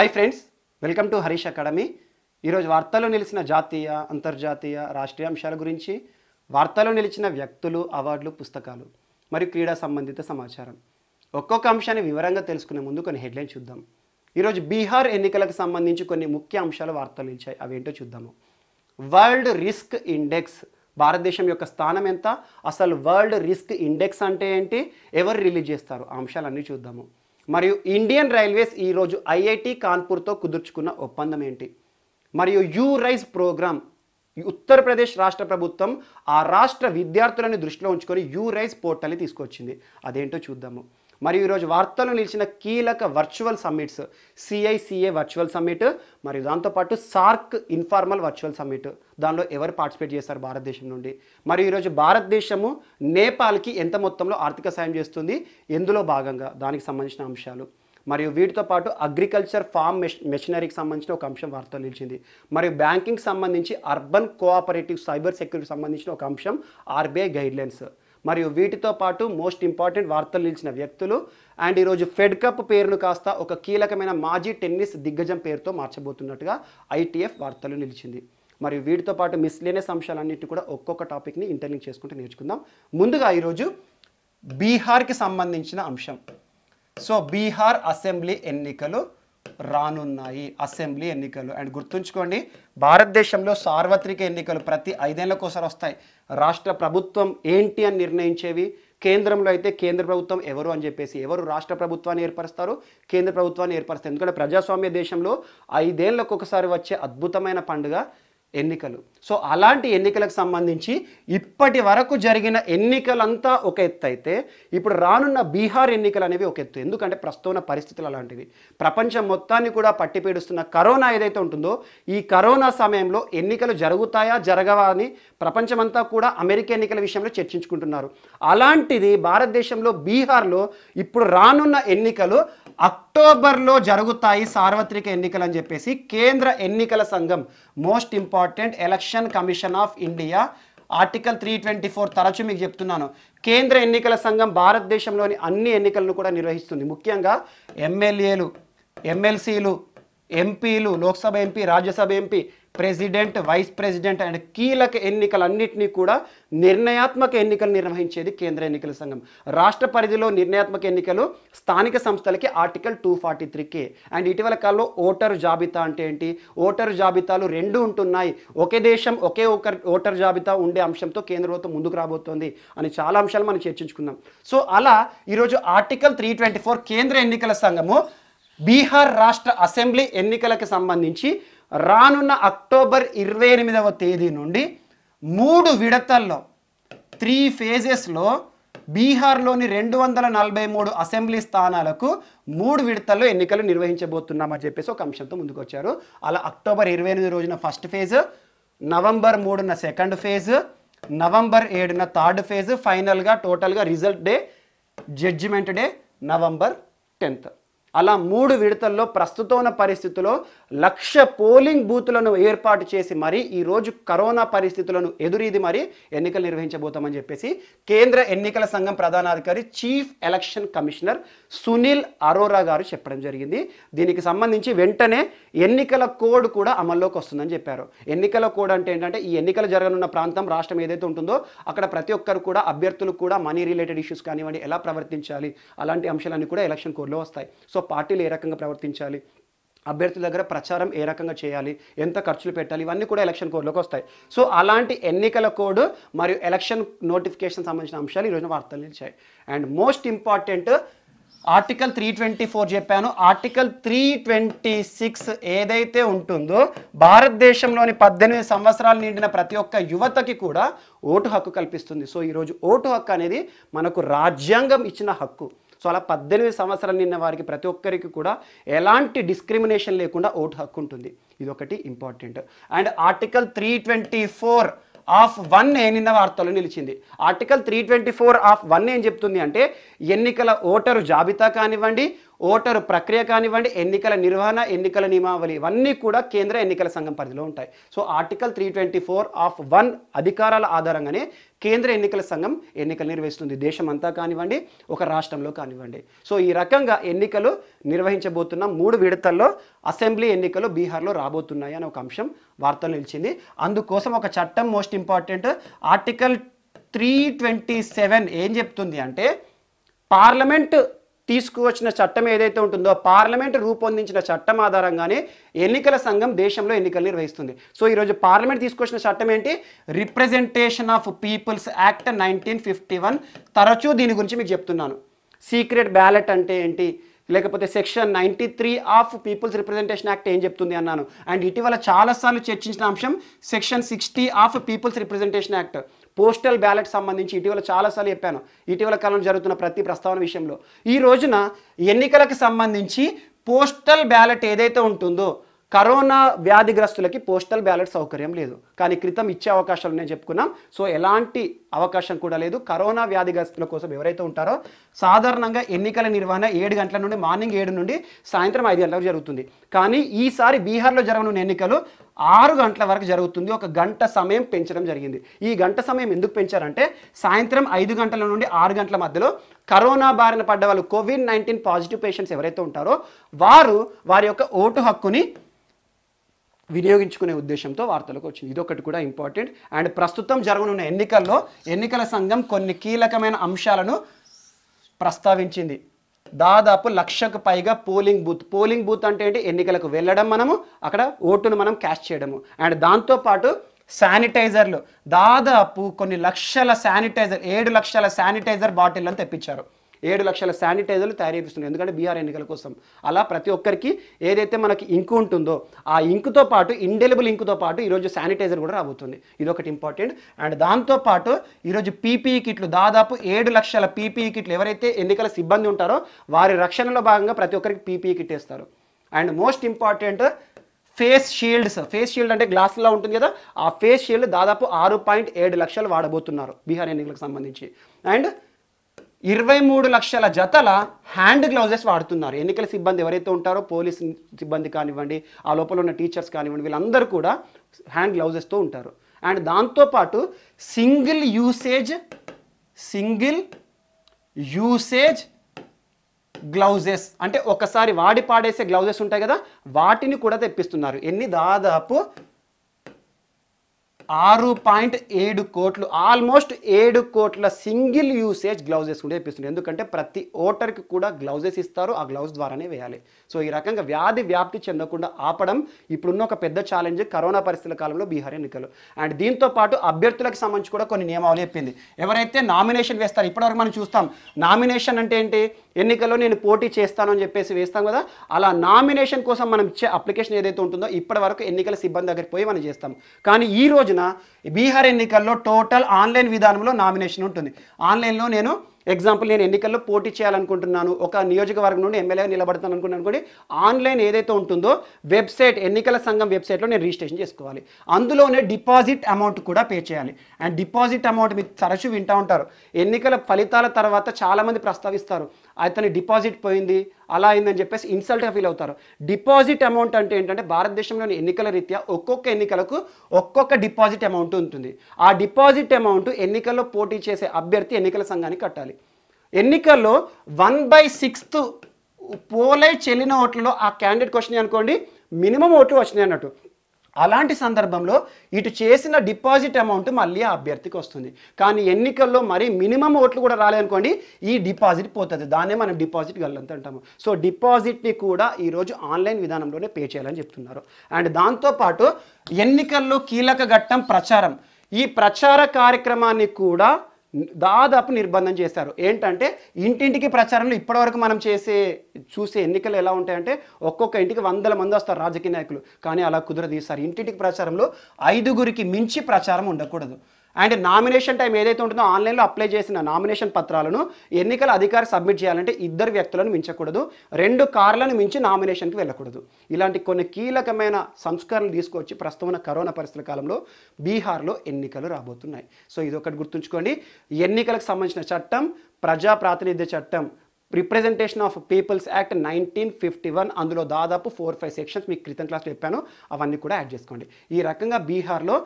Hi friends, welcome to Harish academy. ఈరోజు వార్తల్లో నిలిచిన జాతీయ, అంతర్జాతీయ, రాష్ట్రీయ అంశాల గురించి, వార్తల్లో నిలిచిన వ్యక్తులు, అవార్డులు, పుస్తకాలు మరియు క్రీడా సంబంధిత సమాచారం ఒక్కొక్క అంశాన్ని వివరంగా తెలుసుకునే ముందు కొన్ని హెడ్లైన్స్ చూద్దాం. ఈరోజు బీహార్ ఎన్నికలకు సంబంధించి కొన్ని ముఖ్య అంశాలు వార్తలు నిలిచాయి. అవేంటో చూద్దాము. వరల్డ్ రిస్క్ ఇండెక్స్, భారతదేశం యొక్క స్థానం ఎంత, అసలు వరల్డ్ రిస్క్ ఇండెక్స్ అంటే ఏంటి, ఎవరు రిలీజ్ చేస్తారు, ఆ అంశాలన్నీ చూద్దాము. మరియు ఇండియన్ రైల్వేస్ ఈరోజు ఐఐటి కాన్పూర్తో కుదుర్చుకున్న ఒప్పందం ఏంటి, మరియు యూ రైజ్ ప్రోగ్రామ్ ఉత్తరప్రదేశ్ రాష్ట్ర ప్రభుత్వం ఆ రాష్ట్ర విద్యార్థులను దృష్టిలో ఉంచుకొని యూ రైజ్ పోర్టల్ని తీసుకొచ్చింది, అదేంటో చూద్దాము. మరియు ఈరోజు వార్తలు నిలిచిన కీలక వర్చువల్ సమ్మిట్స్, సిఐసిఏ వర్చువల్ సమ్మిట్, మరియు దాంతోపాటు సార్క్ ఇన్ఫార్మల్ వర్చువల్ సమ్మిట్, దానిలో ఎవరు పార్టిసిపేట్ చేస్తారు భారతదేశం నుండి. మరియు ఈరోజు భారతదేశము నేపాల్కి ఎంత మొత్తంలో ఆర్థిక సాయం చేస్తుంది, ఎందులో భాగంగా, దానికి సంబంధించిన అంశాలు. మరియు వీటితో పాటు అగ్రికల్చర్ ఫార్మ్ మెషినరీకి సంబంధించిన ఒక అంశం వార్తలు నిలిచింది. మరియు బ్యాంకింగ్ సంబంధించి అర్బన్ కోఆపరేటివ్ సైబర్ సెక్యూరిటీకి సంబంధించిన ఒక అంశం ఆర్బీఐ గైడ్లైన్స్. మరియు వీటితో పాటు మోస్ట్ ఇంపార్టెంట్ వార్తలు నిలిచిన వ్యక్తులు అండ్ ఈరోజు ఫెడ్ కప్ పేరును కాస్త ఒక కీలకమైన మాజీ టెన్నిస్ దిగ్గజం పేరుతో మార్చబోతున్నట్టుగా ఐటీఎఫ్ వార్తలు నిలిచింది. మరియు వీటితో పాటు మిస్లేనియస్ అంశాలన్నిటి కూడా ఒక్కొక్క టాపిక్ని ఇంటర్లింక్ చేసుకుంటూ నేర్చుకుందాం. ముందుగా ఈరోజు బీహార్కి సంబంధించిన అంశం. సో బీహార్ అసెంబ్లీ ఎన్నికలు రానున్నాయి, అసెంబ్లీ ఎన్నికలు. అండ్ గుర్తుంచుకోండి, భారతదేశంలో సార్వత్రిక ఎన్నికలు ప్రతి 5 ఏళ్లకోసారి వస్తాయి. రాష్ట్ర ప్రభుత్వం ఏంటి అని నిర్ణయించేవి కేంద్రంలో అయితే కేంద్ర ప్రభుత్వం ఎవరు అని చెప్పేసి, ఎవరు రాష్ట్ర ప్రభుత్వాన్ని ఏర్పరుస్తారు, కేంద్ర ప్రభుత్వాన్ని ఏర్పరుస్తారు. ఎందుకంటే ప్రజాస్వామ్య దేశంలో 5 ఏళ్లకు ఒకసారి వచ్చే అద్భుతమైన పండుగ ఎన్నికలు. సో అలాంటి ఎన్నికలకు సంబంధించి ఇప్పటి వరకు జరిగిన ఎన్నికలంతా ఒక ఎత్తు అయితే ఇప్పుడు రానున్న బీహార్ ఎన్నికలు అనేవి ఒక ఎత్తు. ఎందుకంటే ప్రస్తుత పరిస్థితులు అలాంటివి. ప్రపంచం మొత్తాన్ని కూడా పట్టిపీడుస్తున్న కరోనా ఏదైతే ఉంటుందో, ఈ కరోనా సమయంలో ఎన్నికలు జరుగుతాయా జరగవా అని ప్రపంచమంతా కూడా అమెరికా ఎన్నికల విషయంలో చర్చించుకుంటున్నారు. అలాంటిది భారతదేశంలో బీహార్లో ఇప్పుడు రానున్న ఎన్నికలు అక్టోబర్లో జరుగుతాయి, సార్వత్రిక ఎన్నికలు అని చెప్పేసి కేంద్ర ఎన్నికల సంఘం, most important election commission of India, article 324 తరచు మీకు చెప్తున్నాను. కేంద్ర ఎన్నికల సంఘం భారతదేశంలోని అన్ని ఎన్నికలను కూడా నిర్వహిస్తుంది. ముఖ్యంగా ఎమ్మెల్యేలు, ఎమ్మెల్సీలు, ఎంపీలు, Lok Sabha MP, Rajya Sabha MP, president, vice president and కీలక ఎన్నికలన్నింటినీ కూడా నిర్ణయాత్మక ఎన్నికలు నిర్వహించేది కేంద్ర ఎన్నికల సంఘం. రాష్ట్ర పరిధిలో నిర్ణయాత్మక ఎన్నికలు, స్థానిక సంస్థలకి ఆర్టికల్ 243K. అండ్ ఇటీవల కాలంలో ఓటరు జాబితా అంటే ఏంటి, ఓటరు జాబితాలు 2 ఉంటున్నాయి, ఒకే దేశం ఒకే ఓటరు జాబితా ఉండే అంశంతో కేంద్ర ప్రభుత్వం ముందుకు రాబోతోంది అని చాలా అంశాలు మనం చర్చించుకుందాం. సో అలా ఈరోజు ఆర్టికల్ 324 కేంద్ర ఎన్నికల సంఘము బీహార్ రాష్ట్ర అసెంబ్లీ ఎన్నికలకు సంబంధించి రానున్న అక్టోబర్ 28వ తేదీ నుండి 3 విడతల్లో 3 ఫేజెస్లో బీహార్లోని 243 అసెంబ్లీ స్థానాలకు 3 విడతల్లో ఎన్నికలు నిర్వహించబోతున్నామని చెప్పేసి ఒక అంశంతో ముందుకు వచ్చారు. అలా అక్టోబర్ 28 రోజున ఫస్ట్ ఫేజ్, నవంబర్ 3న సెకండ్ ఫేజ్, నవంబర్ 7న థర్డ్ ఫేజ్, ఫైనల్గా టోటల్గా result day, judgement day November 10th. అలా 3 విడతల్లో ప్రస్తుతం ఉన్న పరిస్థితుల్లో 1,00,000 పోలింగ్ బూతులను ఏర్పాటు చేసి మరి ఈరోజు కరోనా పరిస్థితులను ఎదురీది మరి ఎన్నికలు నిర్వహించబోతామని చెప్పేసి కేంద్ర ఎన్నికల సంఘం ప్రధానాధికారి chief election commissioner Sunil Arora గారు చెప్పడం జరిగింది. దీనికి సంబంధించి వెంటనే ఎన్నికల కోడ్ కూడా అమల్లోకి వస్తుందని చెప్పారు. ఎన్నికల కోడ్ అంటే ఏంటంటే, ఈ ఎన్నికలు జరగనున్న ప్రాంతం, రాష్ట్రం ఏదైతే ఉంటుందో అక్కడ ప్రతి ఒక్కరు కూడా, అభ్యర్థులు కూడా మనీ రిలేటెడ్ ఇష్యూస్ కానివ్వండి, ఎలా ప్రవర్తించాలి, అలాంటి అంశాలన్నీ కూడా ఎలక్షన్ కోడ్లో వస్తాయి. సో పార్టీలు ఏ రకంగా ప్రవర్తించాలి, అభ్యర్థుల దగ్గర ప్రచారం ఏ రకంగా చేయాలి, ఎంత ఖర్చులు పెట్టాలి, ఇవన్నీ కూడా ఎలక్షన్ కోడ్లోకి వస్తాయి. సో అలాంటి ఎన్నికల కోడ్ మరియు ఎలక్షన్ నోటిఫికేషన్ సంబంధించిన అంశాలు ఈరోజు వార్తలు నిలిచాయి. అండ్ మోస్ట్ ఇంపార్టెంట్ ఆర్టికల్ 324 చెప్పాను. ఆర్టికల్ 326 ఏదైతే ఉంటుందో భారతదేశంలోని 18 సంవత్సరాలు నిండిన ప్రతి ఒక్క యువతకి కూడా ఓటు హక్కు కల్పిస్తుంది. సో ఈరోజు ఓటు హక్కు అనేది మనకు రాజ్యాంగం ఇచ్చిన హక్కు. సో అలా 18 సంవత్సరాలు నిన్న వారికి ప్రతి ఒక్కరికి కూడా ఎలాంటి డిస్క్రిమినేషన్ లేకుండా ఓటు హక్కు ఉంటుంది. ఇది ఒకటి ఇంపార్టెంట్. అండ్ ఆర్టికల్ 324(1) నిన్న వార్తలు నిలిచింది. ఆర్టికల్ 324(1) ఏం చెప్తుంది అంటే, ఎన్నికల ఓటరు జాబితా కానివ్వండి, ఓటరు ప్రక్రియ కానివ్వండి, ఎన్నికల నిర్వహణ, ఎన్నికల నియమావళి ఇవన్నీ కూడా కేంద్ర ఎన్నికల సంఘం పరిధిలో ఉంటాయి. సో ఆర్టికల్ 324(1) అధికారాల ఆధారంగానే కేంద్ర ఎన్నికల సంఘం ఎన్నికలు నిర్వహిస్తుంది, దేశమంతా కానివ్వండి, ఒక రాష్ట్రంలో కానివ్వండి. సో ఈ రకంగా ఎన్నికలు నిర్వహించబోతున్న 3 విడతల్లో అసెంబ్లీ ఎన్నికలు బీహార్లో రాబోతున్నాయి అని ఒక అంశం వార్తలు నిలిచింది. అందుకోసం ఒక చట్టం మోస్ట్ ఇంపార్టెంట్, ఆర్టికల్ 327 ఏం చెప్తుంది అంటే, పార్లమెంట్ తీసుకువచ్చిన చట్టం ఏదైతే ఉంటుందో, పార్లమెంట్ రూపొందించిన చట్టం ఆధారంగానే ఎన్నికల సంఘం దేశంలో ఎన్నికలు నిర్వహిస్తుంది. సో ఈరోజు పార్లమెంట్ తీసుకొచ్చిన చట్టం ఏంటి? Representation of peoples act 1951. తరచూ దీని గురించి మీకు చెప్తున్నాను. సీక్రెట్ బ్యాలెట్ అంటే ఏంటి, లేకపోతే section 93 of peoples representation act ఏం చెప్తుంది అన్నాను. అండ్ ఇటీవల చాలాసార్లు చర్చించిన అంశం section 60 of peoples representation act, postal ballot సంబంధించి ఇటీవల చాలాసార్లు చెప్పాను. ఇటీవల కాలంలో జరుగుతున్న ప్రతి ప్రస్తావన విషయంలో ఈ రోజున ఎన్నికలకు సంబంధించి పోస్టల్ బ్యాలెట్ ఏదైతే ఉంటుందో, కరోనా వ్యాధిగ్రస్తులకి పోస్టల్ బ్యాలెట్ సౌకర్యం లేదు, కానీ క్రితం ఇచ్చే అవకాశాలు నేను చెప్పుకున్నాం. సో ఎలాంటి అవకాశం కూడా లేదు. కరోనా వ్యాధిగ్రస్తుల కోసం ఎవరైతే ఉంటారో, సాధారణంగా ఎన్నికల నిర్వహణ 7 గంటల నుండి, మార్నింగ్ 7 నుండి సాయంత్రం 5 గంటలకు జరుగుతుంది. కానీ ఈసారి బీహార్లో జరగనున్న ఎన్నికలు 6 గంటల వరకు జరుగుతుంది. 1 గంట సమయం పెంచడం జరిగింది. ఈ గంట సమయం ఎందుకు పెంచారంటే, సాయంత్రం 5 గంటల నుండి 6 గంటల మధ్యలో కరోనా బారిన పడ్డ వాళ్ళు, COVID-19 పాజిటివ్ పేషెంట్స్ ఎవరైతే ఉంటారో వారు వారి యొక్క ఓటు హక్కుని వినియోగించుకునే ఉద్దేశంతో వార్తలకు వచ్చింది. ఇదొకటి కూడా ఇంపార్టెంట్. అండ్ ప్రస్తుతం జరగనున్న ఎన్నికల్లో ఎన్నికల సంఘం కొన్ని కీలకమైన అంశాలను ప్రస్తావించింది. దాదాపు 1,00,000కు పైగా పోలింగ్ బూత్ అంటే ఏంటి? ఎన్నికలకు వెళ్ళడం, మనము అక్కడ ఓటును మనం క్యాష్ చేయడము. అండ్ దాంతోపాటు శానిటైజర్లు, దాదాపు కొన్ని లక్షల శానిటైజర్, 7 లక్షల శానిటైజర్ బాటిళ్లను తెప్పించారు. 7 లక్షల శానిటైజర్లు తయారు చేపిస్తున్నారు, ఎందుకంటే బీహార్ ఎన్నికల కోసం. అలా ప్రతి ఒక్కరికి ఏదైతే మనకి ఇంకు ఉంటుందో, ఆ ఇంకుతో పాటు, ఇండెలిబుల్ ఇంకుతో పాటు ఈరోజు శానిటైజర్ కూడా రాబోతుంది. ఇదొకటి ఇంపార్టెంట్. అండ్ దాంతోపాటు ఈరోజు పీపీఈ కిట్లు, దాదాపు 7 లక్షల పీపీఈ కిట్లు, ఎవరైతే ఎన్నికల సిబ్బంది ఉంటారో వారి రక్షణలో భాగంగా ప్రతి ఒక్కరికి పీపీఈ కిట్ వేస్తారు. And most important, face shields. Face shield అంటే గ్లాస్లో ఉంటుంది కదా, ఆ ఫేస్ షీల్డ్ దాదాపు 6.7 లక్షలు వాడబోతున్నారు బీహార్ ఎన్నికలకు సంబంధించి. అండ్ 23 లక్షల జతల హ్యాండ్ గ్లౌజెస్ వాడుతున్నారు. ఎన్నికల సిబ్బంది ఎవరైతే ఉంటారో, పోలీస్ సిబ్బంది కానివ్వండి, ఆ లోపల ఉన్న టీచర్స్ కానివ్వండి, వీళ్ళందరూ కూడా హ్యాండ్ గ్లౌజెస్తో ఉంటారు. అండ్ దాంతోపాటు సింగిల్ యూసేజ్ గ్లౌజెస్ అంటే ఒకసారి వాడి పాడేసే గ్లౌజెస్ ఉంటాయి కదా, వాటిని కూడా తెప్పిస్తున్నారు. ఎన్ని? దాదాపు 6.7 కోట్లు, ఆల్మోస్ట్ 7 కోట్ల సింగిల్ యూసేజ్ గ్లౌజెస్ కూడా తెప్పిస్తున్నారు. ఎందుకంటే ప్రతి ఓటర్కి కూడా గ్లౌజెస్ ఇస్తారు, ఆ గ్లౌజ్ ద్వారానే వేయాలి. సో ఈ రకంగా వ్యాధి వ్యాప్తి చెందకుండా ఆపడం ఇప్పుడున్న ఒక పెద్ద ఛాలెంజ్ కరోనా పరిస్థితుల కాలంలో బీహార్ ఎన్నికలు. అండ్ దీంతో పాటు అభ్యర్థులకు సంబంధించి కూడా కొన్ని నియమావళి చెప్పింది. ఎవరైతే నామినేషన్ వేస్తారు, ఇప్పటివరకు మనం చూస్తాం నామినేషన్ అంటే ఏంటి, ఎన్నికల్లో నేను పోటీ చేస్తాను అని చెప్పేసి వేస్తాం కదా, అలా నామినేషన్ కోసం మనం ఇచ్చే అప్లికేషన్ ఏదైతే ఉంటుందో ఇప్పటి వరకు ఎన్నికల సిబ్బంది దగ్గరికి పోయి మనం చేస్తాం. కానీ ఈ రోజున బీహార్ ఎన్నికల్లో టోటల్ ఆన్లైన్ విధానంలో నామినేషన్ ఉంటుంది. ఆన్లైన్లో నేను నేను ఎన్నికల్లో పోటీ చేయాలనుకుంటున్నాను, ఒక నియోజకవర్గం నుండి ఎమ్మెల్యేగా నిలబడతాను అనుకోండి, ఆన్లైన్ ఏదైతే ఉంటుందో వెబ్సైట్, ఎన్నికల సంఘం వెబ్సైట్లో నేను రిజిస్ట్రేషన్ చేసుకోవాలి. అందులోనే డిపాజిట్ అమౌంట్ కూడా పే చేయాలి. అండ్ డిపాజిట్ అమౌంట్ మీరు తరచూ వింటూ ఉంటారు, ఎన్నికల ఫలితాల తర్వాత చాలామంది ప్రస్తావిస్తారు, అతని డిపాజిట్ పోయింది, అలా అయిందని చెప్పేసి ఇన్సల్ట్గా ఫీల్ అవుతారు. డిపాజిట్ అమౌంట్ అంటే ఏంటంటే, భారతదేశంలోని ఎన్నికల రీత్యా ఒక్కొక్క ఎన్నికలకు ఒక్కొక్క డిపాజిట్ అమౌంట్ ఉంటుంది. ఆ డిపాజిట్ అమౌంట్ ఎన్నికల్లో పోటీ చేసే అభ్యర్థి ఎన్నికల సంఘానికి కట్టాలి. ఎన్నికల్లో 1/6 పోలై చెల్లిన ఓట్లలో ఆ క్యాండిడేట్ క్వశ్చన్ అనుకోండి, మినిమం ఓట్లు వచ్చినాయి అన్నట్టు. అలాంటి సందర్భంలో ఇటు చేసిన డిపాజిట్ అమౌంట్ మళ్ళీ ఆ అభ్యర్థికి వస్తుంది. కానీ ఎన్నికల్లో మరి మినిమం ఓట్లు కూడా రాలేదనుకోండి, ఈ డిపాజిట్ పోతుంది. దాన్నే మనం డిపాజిట్ గల్లంత అంటాము. సో డిపాజిట్ని కూడా ఈరోజు ఆన్లైన్ విధానంలోనే పే చేయాలని చెప్తున్నారు. అండ్ దాంతోపాటు ఎన్నికల్లో కీలక ఘట్టం ప్రచారం. ఈ ప్రచార కార్యక్రమాన్ని కూడా దాదాపు నిర్బంధం చేశారు. ఏంటంటే ఇంటింటికి ప్రచారంలో ఇప్పటివరకు మనం చూసే ఎన్నికలు ఎలా ఉంటాయంటే, ఒక్కొక్క ఇంటికి 100 మంది వస్తారు రాజకీయ నాయకులు, కానీ అలా కుదరదు. ఈసారి ఇంటింటికి ప్రచారంలో 5గురికి మించి ప్రచారం ఉండకూడదు. అండ్ నామినేషన్ టైం ఏదైతే ఉంటుందో, ఆన్లైన్లో అప్లై చేసిన నామినేషన్ పత్రాలను ఎన్నికల అధికారి సబ్మిట్ చేయాలంటే 2 వ్యక్తులను మించకూడదు, 2 కార్లను మించి నామినేషన్కి వెళ్ళకూడదు. ఇలాంటి కొన్ని కీలకమైన సంస్కరణలు తీసుకొచ్చి ప్రస్తుతం కరోనా పరిస్థితుల కాలంలో బీహార్లో ఎన్నికలు రాబోతున్నాయి. సో ఇదొకటి గుర్తుంచుకోండి, ఎన్నికలకు సంబంధించిన చట్టం, ప్రజా ప్రాతినిధ్య చట్టం రిప్రజెంటేషన్ ఆఫ్ పీపుల్స్ యాక్ట్ 1951, అందులో దాదాపు 4-5 సెక్షన్స్ మీకు క్రితం క్లాస్లో చెప్పాను, అవన్నీ కూడా యాడ్ చేసుకోండి. ఈ రకంగా బీహార్లో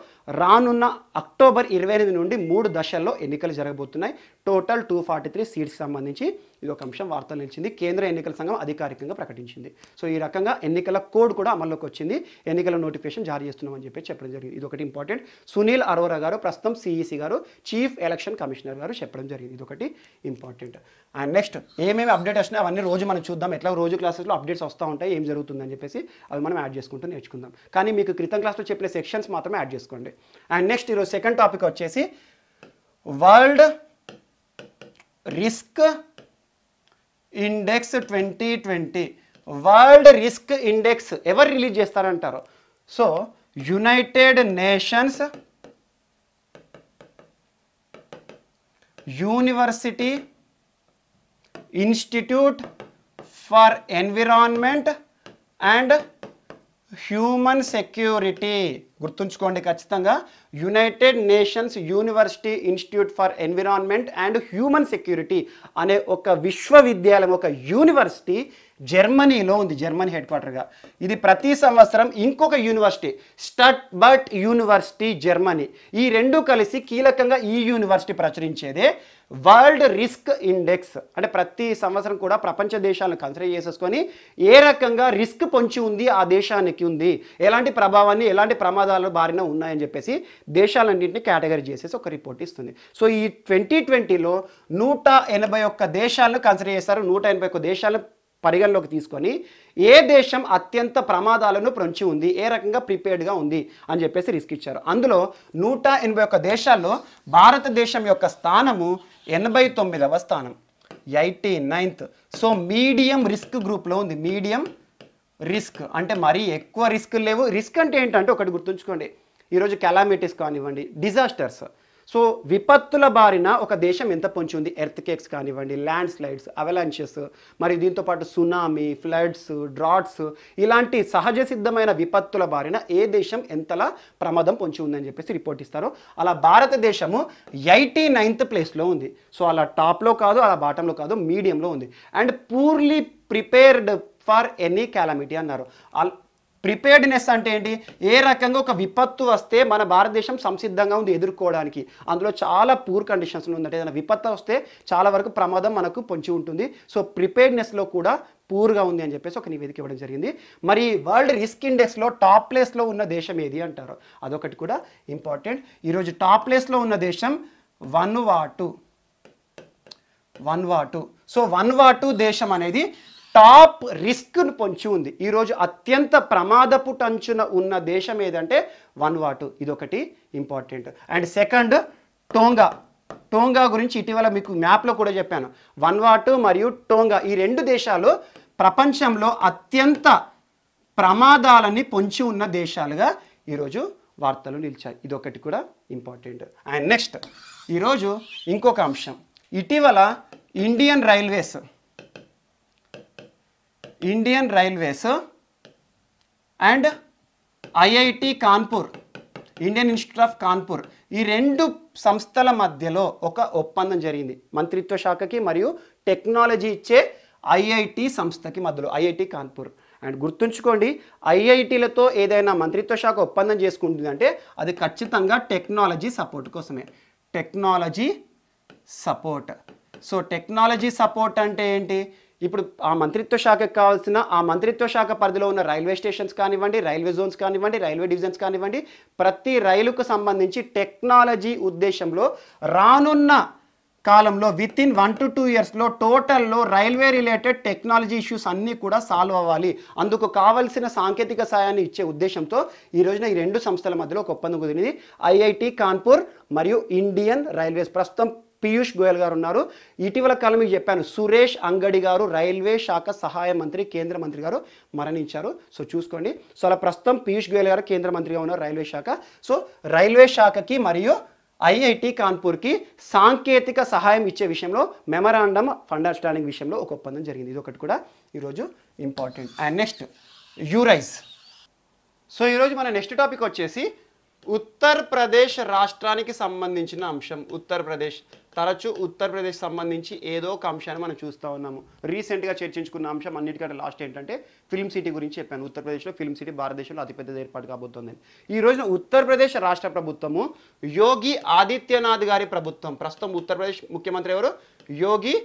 రానున్న అక్టోబర్ 28 నుండి 3 దశల్లో ఎన్నికలు జరగబోతున్నాయి. టోటల్ 243 సీట్స్కి సంబంధించి ఇది ఒక అంశం వార్తలు నిలిచింది. కేంద్ర ఎన్నికల సంఘం అధికారికంగా ప్రకటించింది. సో ఈ రకంగా ఎన్నికల కోడ్ కూడా అమల్లోకి వచ్చింది, ఎన్నికల నోటిఫికేషన్ జారీ చేస్తున్నామని చెప్పడం జరిగింది. ఇది ఒకటి ఇంపార్టెంట్. సునీల్ అరోరా గారు ప్రస్తుతం సిఈసి గారు, చీఫ్ ఎలక్షన్ కమిషనర్ గారు చెప్పడం జరిగింది. ఇది ఒకటి ఇంపార్టెంట్. అండ్ నెక్స్ట్ ఏమేమి అప్డేట్ వస్తున్నాయి అవన్నీ రోజు మనం చూద్దాం. ఎట్లా రోజు క్లాసెస్లో అప్డేట్స్ వస్తూ ఉంటాయి, ఏం జరుగుతుందని చెప్పేసి అవి మనం యాడ్ చేసుకుంటూ నేర్చుకుందాం. కానీ మీకు క్రితం క్లాస్లో చెప్పిన సెక్షన్స్ మాత్రమే యాడ్ చేసుకోండి. అండ్ నెక్స్ట్ ఈరోజు సెకండ్ టాపిక్ వచ్చేసి world risk index 2020. World risk index ఎవరు రిలీజ్ చేస్తారంటారు? So United Nations university institute for environment and human security. గుర్తుంచుకోండి ఖచ్చితంగా, United Nations university institute for environment and human security అనే ఒక విశ్వవిద్యాలయం, ఒక యూనివర్సిటీ జర్మనీలో ఉంది, జర్మనీ హెడ్ క్వార్టర్గా. ఇది ప్రతి సంవత్సరం ఇంకొక యూనివర్సిటీ, స్టట్బర్ట్ యూనివర్సిటీ జర్మనీ, ఈ రెండు కలిసి కీలకంగా ఈ యూనివర్సిటీ ప్రచురించేదే వరల్డ్ రిస్క్ ఇండెక్స్. అంటే ప్రతి సంవత్సరం కూడా ప్రపంచ దేశాలను కన్సిడర్ చేసేసుకొని ఏ రకంగా రిస్క్ పొంచి ఉంది ఆ దేశానికి ఉంది, ఎలాంటి ప్రభావాన్ని ఎలాంటి ప్రమాదాలు బారిన ఉన్నాయని చెప్పేసి దేశాలన్నింటినీ కేటగిరీ చేసేసి ఒక రిపోర్ట్ ఇస్తుంది. సో ఈ 2020లో 181 దేశాలను కన్సిడర్ చేస్తారు. 181 దేశాలను పరిగణలోకి తీసుకొని ఏ దేశం అత్యంత ప్రమాదాలను పొంచి ఉంది, ఏ రకంగా ప్రిపేర్డ్గా ఉంది అని చెప్పేసి రిస్క్ ఇచ్చారు. అందులో 181 దేశాల్లో భారతదేశం యొక్క స్థానము 89వ స్థానం, 89th. సో మీడియం రిస్క్ గ్రూప్లో ఉంది. మీడియం రిస్క్ అంటే మరీ ఎక్కువ రిస్క్ లేవు. రిస్క్ అంటే ఏంటంటే ఒకటి గుర్తుంచుకోండి, ఈరోజు కెలామిటీస్ కానివ్వండి, డిజాస్టర్స్, సో విపత్తుల బారిన ఒక దేశం ఎంత పొంచి ఉంది, ఎర్త్కేక్స్ కానివ్వండి, ల్యాండ్ స్లైడ్స్, అవలాంచెస్, మరి దీంతోపాటు సునామీ, ఫ్లడ్స్, డ్రాట్స్, ఇలాంటి సహజ సిద్ధమైన విపత్తుల బారిన ఏ దేశం ఎంతలా ప్రమాదం పొంచి ఉందని చెప్పేసి రిపోర్ట్ ఇస్తారు. అలా భారతదేశము 89th ప్లేస్లో ఉంది. సో అలా టాప్లో కాదు, అలా బాటంలో కాదు, మీడియంలో ఉంది. And poorly prepared for any calamity అన్నారు. ప్రిపేర్డ్నెస్ అంటే ఏంటి? ఏ రకంగా ఒక విపత్తు వస్తే మన భారతదేశం సంసిద్ధంగా ఉంది ఎదుర్కోవడానికి. అందులో చాలా పూర్ కండిషన్స్లో ఉందంటే ఏదైనా విపత్తు వస్తే చాలా వరకు ప్రమాదం మనకు పొంచి ఉంటుంది. సో ప్రిపేర్డ్నెస్లో కూడా పూర్గా ఉంది అని చెప్పేసి ఒక నివేదిక ఇవ్వడం జరిగింది. మరి వరల్డ్ రిస్క్ ఇండెక్స్లో టాప్ ప్లేస్లో ఉన్న దేశం ఏది అంటారు, అదొకటి కూడా ఇంపార్టెంట్. ఈరోజు టాప్ ప్లేస్లో ఉన్న దేశం వన్వాటు. సో వన్వాటు దేశం అనేది టాప్ రిస్క్ను పొంచి ఉంది. ఈరోజు అత్యంత ప్రమాదపు టంచున ఉన్న దేశం ఏదంటే వన్వాటు, ఇదొకటి ఇంపార్టెంట్. అండ్ సెకండ్ టోంగా గురించి ఇటీవల మీకు మ్యాప్లో కూడా చెప్పాను. వన్వాటు మరియు టోంగా ఈ రెండు దేశాలు ప్రపంచంలో అత్యంత ప్రమాదాలని పొంచి ఉన్న దేశాలుగా ఈరోజు వార్తలు నిలిచాయి. ఇదొకటి కూడా ఇంపార్టెంట్. అండ్ నెక్స్ట్ ఈరోజు ఇంకొక అంశం, ఇటీవల Indian railways and IIT Kanpur, Indian institute of Kanpur, ఈ రెండు సంస్థల మధ్యలో ఒక ఒప్పందం జరిగింది. మంత్రిత్వ శాఖకి మరియు టెక్నాలజీ ఇచ్చే ఐఐటి సంస్థకి మధ్యలో, ఐఐటి కాన్పూర్. అండ్ గుర్తుంచుకోండి, ఐఐటీలతో ఏదైనా మంత్రిత్వ శాఖ ఒప్పందం చేసుకుంటుందంటే అది ఖచ్చితంగా టెక్నాలజీ సపోర్ట్ కోసమే. Technology support. So technology support అంటే ఏంటి? ఇప్పుడు ఆ మంత్రిత్వ శాఖకు కావాల్సిన ఆ మంత్రిత్వ శాఖ పరిధిలో ఉన్న రైల్వే స్టేషన్స్ కానివ్వండి, రైల్వే జోన్స్ కానివ్వండి, రైల్వే డివిజన్స్ కానివ్వండి, ప్రతి రైలుకు సంబంధించి టెక్నాలజీ ఉద్దేశంలో రానున్న కాలంలో విత్ ఇన్ 1 to 2 yearsలో టోటల్లో రైల్వే రిలేటెడ్ టెక్నాలజీ ఇష్యూస్ అన్నీ కూడా సాల్వ్ అవ్వాలి. అందుకు కావాల్సిన సాంకేతిక సాయాన్ని ఇచ్చే ఉద్దేశంతో ఈ రోజున ఈ రెండు సంస్థల మధ్యలో ఒక ఒప్పందం కుదిరింది. ఐఐటి కాన్పూర్ మరియు ఇండియన్ రైల్వేస్. ప్రస్తుతం పీయూష్ గోయల్ గారు ఉన్నారు. ఇటీవల కాలం మీకు చెప్పాను, సురేష్ అంగడి గారు రైల్వే శాఖ సహాయ మంత్రి, కేంద్ర మంత్రి గారు మరణించారు. సో చూసుకోండి. సో అలా ప్రస్తుతం పీయూష్ గోయల్ గారు కేంద్ర మంత్రిగా ఉన్నారు రైల్వే శాఖ. సో రైల్వే శాఖకి మరియు ఐఐటి కాన్పూర్కి సాంకేతిక సహాయం ఇచ్చే విషయంలో మెమరాండమ్ ఆఫ్ అండర్స్టాండింగ్ విషయంలో ఒక ఒప్పందం జరిగింది. ఇది ఒకటి కూడా ఈరోజు important. And next U rise. So ఈరోజు మన నెక్స్ట్ టాపిక్ వచ్చేసి ఉత్తరప్రదేశ్ రాష్ట్రానికి సంబంధించిన అంశం. ఉత్తరప్రదేశ్, తరచూ ఉత్తరప్రదేశ్ సంబంధించి ఏదో ఒక అంశాన్ని మనం చూస్తూ ఉన్నాము. రీసెంట్గా చర్చించుకున్న అంశం అన్నిటికంటే లాస్ట్ ఏంటంటే ఫిల్మ్ సిటీ గురించి చెప్పాను. ఉత్తరప్రదేశ్లో ఫిల్మ్ సిటీ భారతదేశంలో అతిపెద్దది ఏర్పాటు కాబోతోంది. ఈ రోజున ఉత్తరప్రదేశ్ రాష్ట్ర ప్రభుత్వము యోగి ఆదిత్యనాథ్ గారి ప్రభుత్వం, ప్రస్తుతం ఉత్తరప్రదేశ్ ముఖ్యమంత్రి ఎవరు? యోగి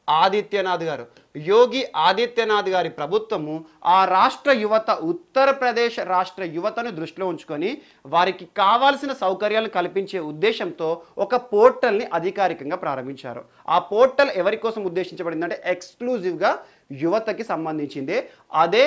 ఆదిత్యనాథ్ గారు. యోగి ఆదిత్యనాథ్ గారి ప్రభుత్వము ఆ రాష్ట్ర యువత, ఉత్తరప్రదేశ్ రాష్ట్ర యువతను దృష్టిలో ఉంచుకొని వారికి కావాల్సిన సౌకర్యాలను కల్పించే ఉద్దేశంతో ఒక పోర్టల్ని అధికారికంగా ప్రారంభించారు. ఆ పోర్టల్ ఎవరి కోసం ఉద్దేశించబడిందంటే ఎక్స్క్లూజివ్గా యువతకి సంబంధించిందే. అదే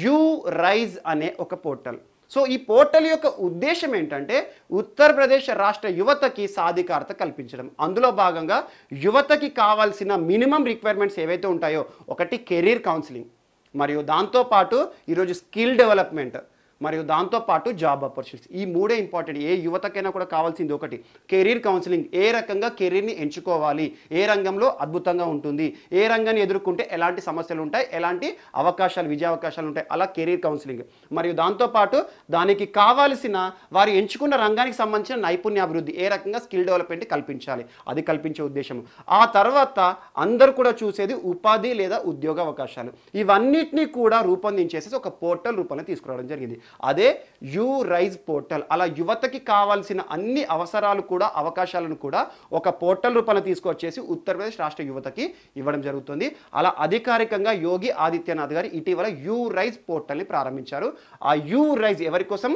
యూ రైజ్ అనే ఒక పోర్టల్. సో ఈ పోర్టల్ యొక్క ఉద్దేశం ఏంటంటే ఉత్తరప్రదేశ్ రాష్ట్ర యువతకి సాధికారత కల్పించడం. అందులో భాగంగా యువతకి కావాల్సిన మినిమం రిక్వైర్మెంట్స్ ఏవైతే ఉంటాయో, ఒకటి కెరీర్ కౌన్సిలింగ్, మరియు దాంతోపాటు ఈరోజు స్కిల్ డెవలప్మెంట్, మరియు దాంతోపాటు జాబ్ ఆపర్చునిటీస్. ఈ మూడే ఇంపార్టెంట్. ఏ యువతకైనా కూడా కావాల్సింది ఒకటి కెరీర్ కౌన్సిలింగ్. ఏ రకంగా కెరీర్ని ఎంచుకోవాలి, ఏ రంగంలో అద్భుతంగా ఉంటుంది, ఏ రంగాన్ని ఎదుర్కొంటే ఎలాంటి సమస్యలు ఉంటాయి, ఎలాంటి అవకాశాలు, విజయావకాశాలు ఉంటాయి, అలా కెరీర్ కౌన్సిలింగ్. మరియు దాంతోపాటు దానికి కావాల్సిన వారు ఎంచుకున్న రంగానికి సంబంధించిన నైపుణ్యాభివృద్ధి, ఏ రకంగా స్కిల్ డెవలప్మెంట్ కల్పించాలి, అది కల్పించే ఉద్దేశం. ఆ తర్వాత అందరూ కూడా చూసేది ఉపాధి లేదా ఉద్యోగ అవకాశాలు. ఇవన్నిటినీ కూడా రూపొందించేసి ఒక పోర్టల్ రూపంలో తీసుకురావడం జరిగింది. అదే యూ రైజ్ పోర్టల్. అలా యువతకి కావాల్సిన అన్ని అవసరాలు కూడా, అవకాశాలను కూడా ఒక పోర్టల్ రూపంలో తీసుకొచ్చేసి ఉత్తరప్రదేశ్ రాష్ట్ర యువతకి ఇవ్వడం జరుగుతుంది. అలా అధికారికంగా యోగి ఆదిత్యనాథ్ గారు ఇటీవల యూ రైజ్ పోర్టల్ని ప్రారంభించారు. ఆ యూ రైజ్ ఎవరి కోసం?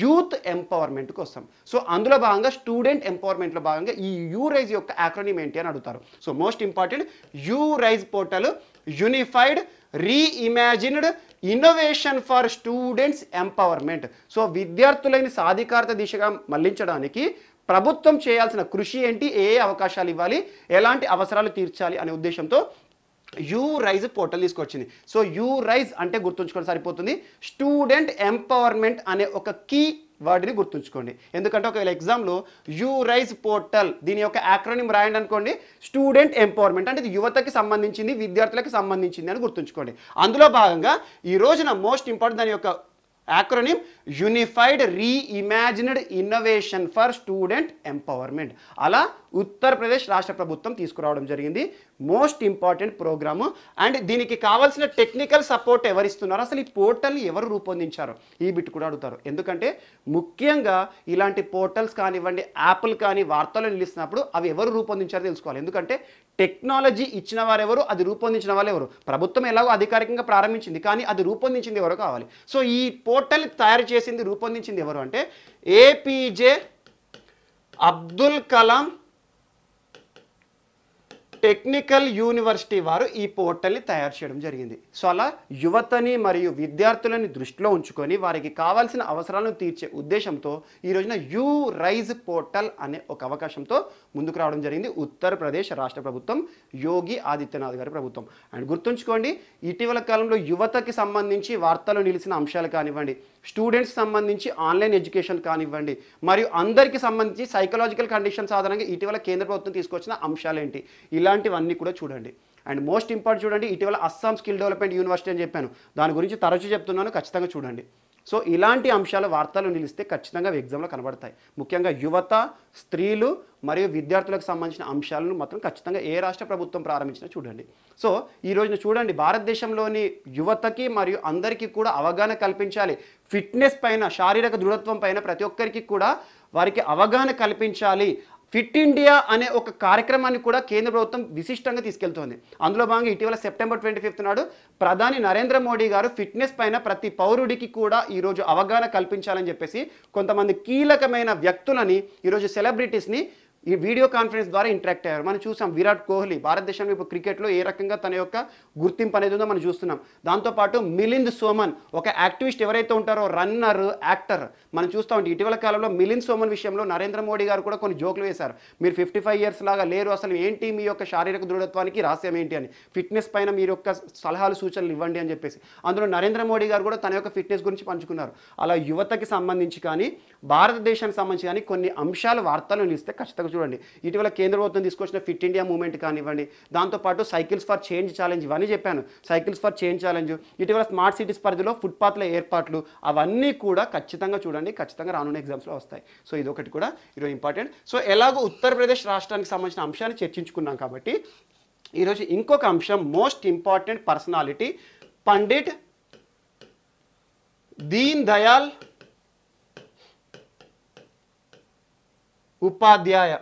యూత్ ఎంపవర్మెంట్ కోసం. సో అందులో భాగంగా స్టూడెంట్ ఎంపవర్మెంట్లో భాగంగా ఈ యూ రైజ్ యొక్క యాక్రోనిమ్ ఏంటి అని అడుగుతారు. So most important, U rise portal unified reimagined innovation for students empowerment. So విద్యార్థులని సాధికారత దిశగా మళ్లించడానికి ప్రభుత్వం చేయాల్సిన కృషి ఏంటి, ఏ అవకాశాలు ఇవ్వాలి, ఎలాంటి అవసరాలు తీర్చాలి అనే ఉద్దేశంతో యూ రైజ్ పోర్టల్ తీసుకొచ్చింది. సో యూ రైజ్ అంటే గుర్తుంచుకొని సరిపోతుంది, స్టూడెంట్ ఎంపవర్మెంట్ అనే ఒక కీ వర్డ్ని గుర్తుంచుకోండి. ఎందుకంటే ఒకవేళ ఎగ్జామ్లో యూ రైజ్ పోర్టల్ దీని యొక్క యాక్రోనిమ్ రాయండి అనుకోండి, స్టూడెంట్ ఎంపవర్మెంట్ అంటే ఇది యువతకి సంబంధించింది, విద్యార్థులకి సంబంధించింది అని గుర్తుంచుకోండి. అందులో భాగంగా ఈ రోజున మోస్ట్ ఇంపార్టెంట్ దాని యొక్క acronym unified reimagined innovation for student empowerment. అలా ఉత్తరప్రదేశ్ రాష్ట్ర ప్రభుత్వం తీసుకురావడం జరిగింది. Most important programme. అండ్ దీనికి కావాల్సిన టెక్నికల్ సపోర్ట్ ఎవరిస్తున్నారు, అసలు ఈ పోర్టల్ని ఎవరు రూపొందించారు, ఈ బిట్ కూడా అడుగుతారు. ఎందుకంటే ముఖ్యంగా ఇలాంటి పోర్టల్స్ కానివ్వండి, యాప్లు కానీ వార్తలు నిలుస్తున్నప్పుడు అవి ఎవరు రూపొందించారో తెలుసుకోవాలి. ఎందుకంటే టెక్నాలజీ ఇచ్చిన వారెవరు, అది రూపొందించిన వాళ్ళు ఎవరు. ప్రభుత్వం ఎలాగో అధికారికంగా ప్రారంభించింది, కానీ అది రూపొందించింది ఎవరు కావాలి. సో ఈ పోర్టల్ తయారు చేసింది, రూపొందించింది ఎవరు అంటే APJ Abdul Kalam technical university వారు ఈ పోర్టల్ని తయారు చేయడం జరిగింది. సో అలా యువతని మరియు విద్యార్థులని దృష్టిలో ఉంచుకొని వారికి కావాల్సిన అవసరాలను తీర్చే ఉద్దేశంతో ఈ రోజున యూ రైజ్ పోర్టల్ అనే ఒక అవకాశంతో ముందుకు రావడం జరిగింది ఉత్తరప్రదేశ్ రాష్ట్ర ప్రభుత్వం, యోగి ఆదిత్యనాథ్ గారి ప్రభుత్వం. అండ్ గుర్తుంచుకోండి, ఇటీవల కాలంలో యువతకి సంబంధించి వార్తలు నిలిచిన అంశాలు కానివ్వండి, స్టూడెంట్స్ సంబంధించి ఆన్లైన్ ఎడ్యుకేషన్ కానివ్వండి, మరియు అందరికీ సంబంధించి సైకలాజికల్ కండిషన్స్ ఆధారంగా ఇటీవల కేంద్ర ప్రభుత్వం తీసుకొచ్చిన అంశాలు ఏంటి, ఇలాంటివన్నీ కూడా చూడండి. అండ్ మోస్ట్ ఇంపార్టెంట్ చూడండి, ఇటీవల అస్సాం స్కిల్ డెవలప్మెంట్ యూనివర్సిటీ అని చెప్పాను, దాని గురించి తరచూ చెప్తున్నాను, ఖచ్చితంగా చూడండి. సో ఇలాంటి అంశాలు వార్తలు నిలిస్తే ఖచ్చితంగా ఎగ్జామ్లో కనబడతాయి. ముఖ్యంగా యువత, స్త్రీలు మరియు విద్యార్థులకు సంబంధించిన అంశాలను మాత్రం ఖచ్చితంగా ఏ రాష్ట్ర ప్రభుత్వం ప్రారంభించినా చూడండి. సో ఈ రోజున చూడండి, భారతదేశంలోని యువతకి మరియు అందరికీ కూడా అవగాహన కల్పించాలి. ఫిట్నెస్ పైన, శారీరక దృఢత్వం పైన ప్రతి ఒక్కరికి కూడా వారికి అవగాహన కల్పించాలి. ఫిట్ ఇండియా అనే ఒక కార్యక్రమాన్ని కూడా కేంద్ర ప్రభుత్వం విశిష్టంగా తీసుకెళ్తోంది. అందులో భాగంగా ఇటీవల సెప్టెంబర్ 25 నాడు ప్రధాని నరేంద్ర మోడీ గారు ఫిట్నెస్ పైన ప్రతి పౌరుడికి కూడా ఈరోజు అవగాహన కల్పించాలని చెప్పేసి కొంతమంది కీలకమైన వ్యక్తులని, ఈరోజు సెలబ్రిటీస్ని ఈ వీడియో కాన్ఫరెన్స్ ద్వారా ఇంటరాక్ట్ అయ్యారు. మనం చూసాం విరాట్ కోహ్లీ భారతదేశంలో ఇప్పుడు క్రికెట్లో ఏ రకంగా తన యొక్క గుర్తింపు అనేది ఉందో మనం చూస్తున్నాం. దాంతోపాటు మిలింద్ సోమన్ ఒక యాక్టివిస్ట్ ఎవరైతే ఉంటారో, రన్నర్, యాక్టర్ మనం చూస్తూ ఉంటాం. ఇటీవల కాలంలో మిలింద్ సోమన్ విషయంలో నరేంద్ర మోడీ గారు కూడా కొన్ని జోకులు వేశారు. మీరు 55 ఇయర్స్ లాగా లేరు, అసలు ఏంటి మీ యొక్క శారీరక దృఢత్వానికి రహస్యం ఏంటి అని, ఫిట్నెస్ పైన మీరు యొక్క సలహాలు సూచనలు ఇవ్వండి అని చెప్పేసి. అందులో నరేంద్ర మోడీ గారు కూడా తన యొక్క ఫిట్నెస్ గురించి పంచుకున్నారు. అలా యువతకి సంబంధించి కానీ భారతదేశానికి సంబంధించి కానీ కొన్ని అంశాలు వార్తలు నిలిస్తే ఖచ్చితంగా చూడండి. ఇటీవల కేంద్ర ప్రభుత్వం తీసుకొచ్చిన ఫిట్ ఇండియా మూవ్మెంట్ కానివ్వండి, దాంతోపాటు సైకిల్స్ ఫర్ చేంజ్ ఛాలెంజ్ ఇవన్నీ చెప్పాను. సైకిల్స్ ఫర్ చేంజ్ ఛాలెంజ్, ఇటీవల స్మార్ట్ సిటీస్ పరిధిలో ఫుట్పాత్ల ఏర్పాట్లు, అవన్నీ కూడా ఖచ్చితంగా చూడండి, ఖచ్చితంగా రానున్న ఎగ్జామ్స్లో వస్తాయి. సో ఇదొకటి కూడా ఈరోజు ఇంపార్టెంట్. సో ఎలాగో ఉత్తరప్రదేశ్ రాష్ట్రానికి సంబంధించిన అంశాన్ని చర్చించుకున్నాం కాబట్టి ఈరోజు ఇంకొక అంశం most important personality Pandit Deen Dayal Upadhyaya.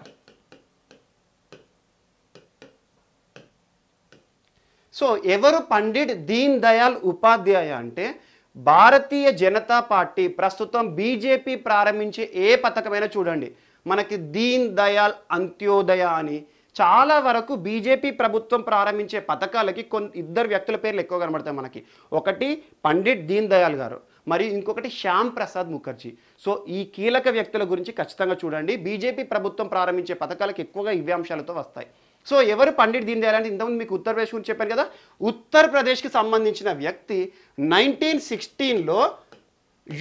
So ఎవరు పండిట్ దీన్ దయాల్ ఉపాధ్యాయ అంటే భారతీయ జనతా పార్టీ ప్రస్తుతం బీజేపీ ప్రారంభించే ఏ పథకమైనా చూడండి, మనకి దీన్ దయాల్ అంత్యోదయ అని చాలా వరకు బీజేపీ ప్రభుత్వం ప్రారంభించే పథకాలకి ఇద్దరు వ్యక్తుల పేర్లు ఎక్కువ కనబడతాయి మనకి. ఒకటి పండిట్ దీన్ దయాల్ గారు, మరియు ఇంకొకటి శ్యామ్ ప్రసాద్ ముఖర్జీ. సో ఈ కీలక వ్యక్తుల గురించి ఖచ్చితంగా చూడండి. బీజేపీ ప్రభుత్వం ప్రారంభించే పథకాలకు ఎక్కువగా ఇవే అంశాలతో వస్తాయి. సో ఎవరు పండిట్ దీన్ దయాల్ అంటే ఇంతకుముందు మీకు ఉత్తరప్రదేశ్ గురించి చెప్పాను కదా, ఉత్తరప్రదేశ్కి సంబంధించిన వ్యక్తి 1916లో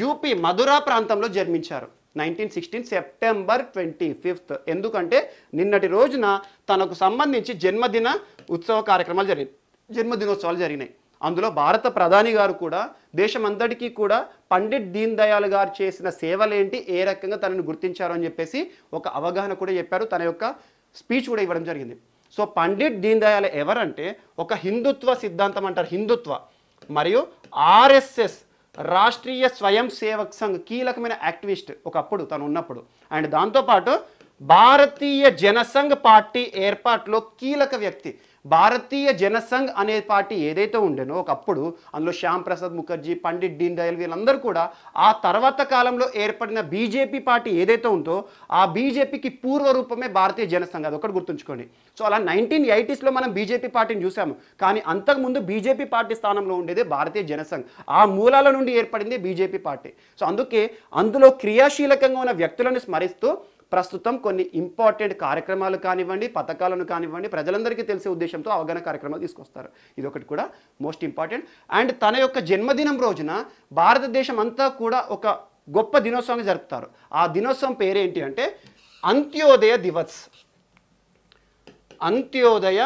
యూపీ మధురా ప్రాంతంలో జన్మించారు. 1916 సెప్టెంబర్ 25. ఎందుకంటే నిన్నటి రోజున తనకు సంబంధించి జన్మదిన ఉత్సవ కార్యక్రమాలు జన్మదినోత్సవాలు జరిగినాయి. అందులో భారత ప్రధాని గారు కూడా దేశమంతటికీ కూడా పండిట్ దీన్ దయాల్ గారు చేసిన సేవలేంటి, ఏ రకంగా తనను గుర్తించారు అని చెప్పేసి ఒక అవగాహన కూడా చెప్పారు. తన యొక్క స్పీచ్ కూడా ఇవ్వడం జరిగింది. సో పండిట్ దీన్ దయాల్ ఎవరంటే ఒక హిందుత్వ సిద్ధాంతం అంటారు, హిందుత్వ, మరియు ఆర్ఎస్ఎస్ రాష్ట్రీయ స్వయం సేవక్ సంఘ్ కీలకమైన యాక్టివిస్ట్ ఒకప్పుడు తను ఉన్నప్పుడు. అండ్ దాంతోపాటు భారతీయ జనసంఘ్ పార్టీ ఏర్పాటులో కీలక వ్యక్తి. భారతీయ జనసంఘ్ అనే పార్టీ ఏదైతే ఉండేనో ఒకప్పుడు, అందులో శ్యామ్ ప్రసాద్ ముఖర్జీ, పండిట్ దీన్ దయాల్ వీళ్ళందరూ కూడా ఆ తర్వాత కాలంలో ఏర్పడిన బీజేపీ పార్టీ ఏదైతే ఉందో ఆ బీజేపీకి పూర్వ రూపమే భారతీయ జనసంఘ్. అది ఒకటి గుర్తుంచుకోండి. సో అలా 1980sలో మనం బీజేపీ పార్టీని చూసాము, కానీ అంతకుముందు బీజేపీ పార్టీ స్థానంలో ఉండేదే భారతీయ జనసంఘ్. ఆ మూలాల నుండి ఏర్పడింది బీజేపీ పార్టీ. సో అందుకే అందులో క్రియాశీలకంగా ఉన్న వ్యక్తులను స్మరిస్తూ ప్రస్తుతం కొన్ని ఇంపార్టెంట్ కార్యక్రమాలు కానివ్వండి, పథకాలను కానివ్వండి, ప్రజలందరికీ తెలిసే ఉద్దేశంతో అవగాహన కార్యక్రమాలు తీసుకొస్తారు. ఇది ఒకటి కూడా మోస్ట్ ఇంపార్టెంట్. అండ్ తన యొక్క జన్మదినం రోజున భారతదేశం అంతా కూడా ఒక గొప్ప దినోత్సవంగా జరుపుతారు. ఆ దినోత్సవం పేరేంటి అంటే అంత్యోదయ దివస్. అంత్యోదయ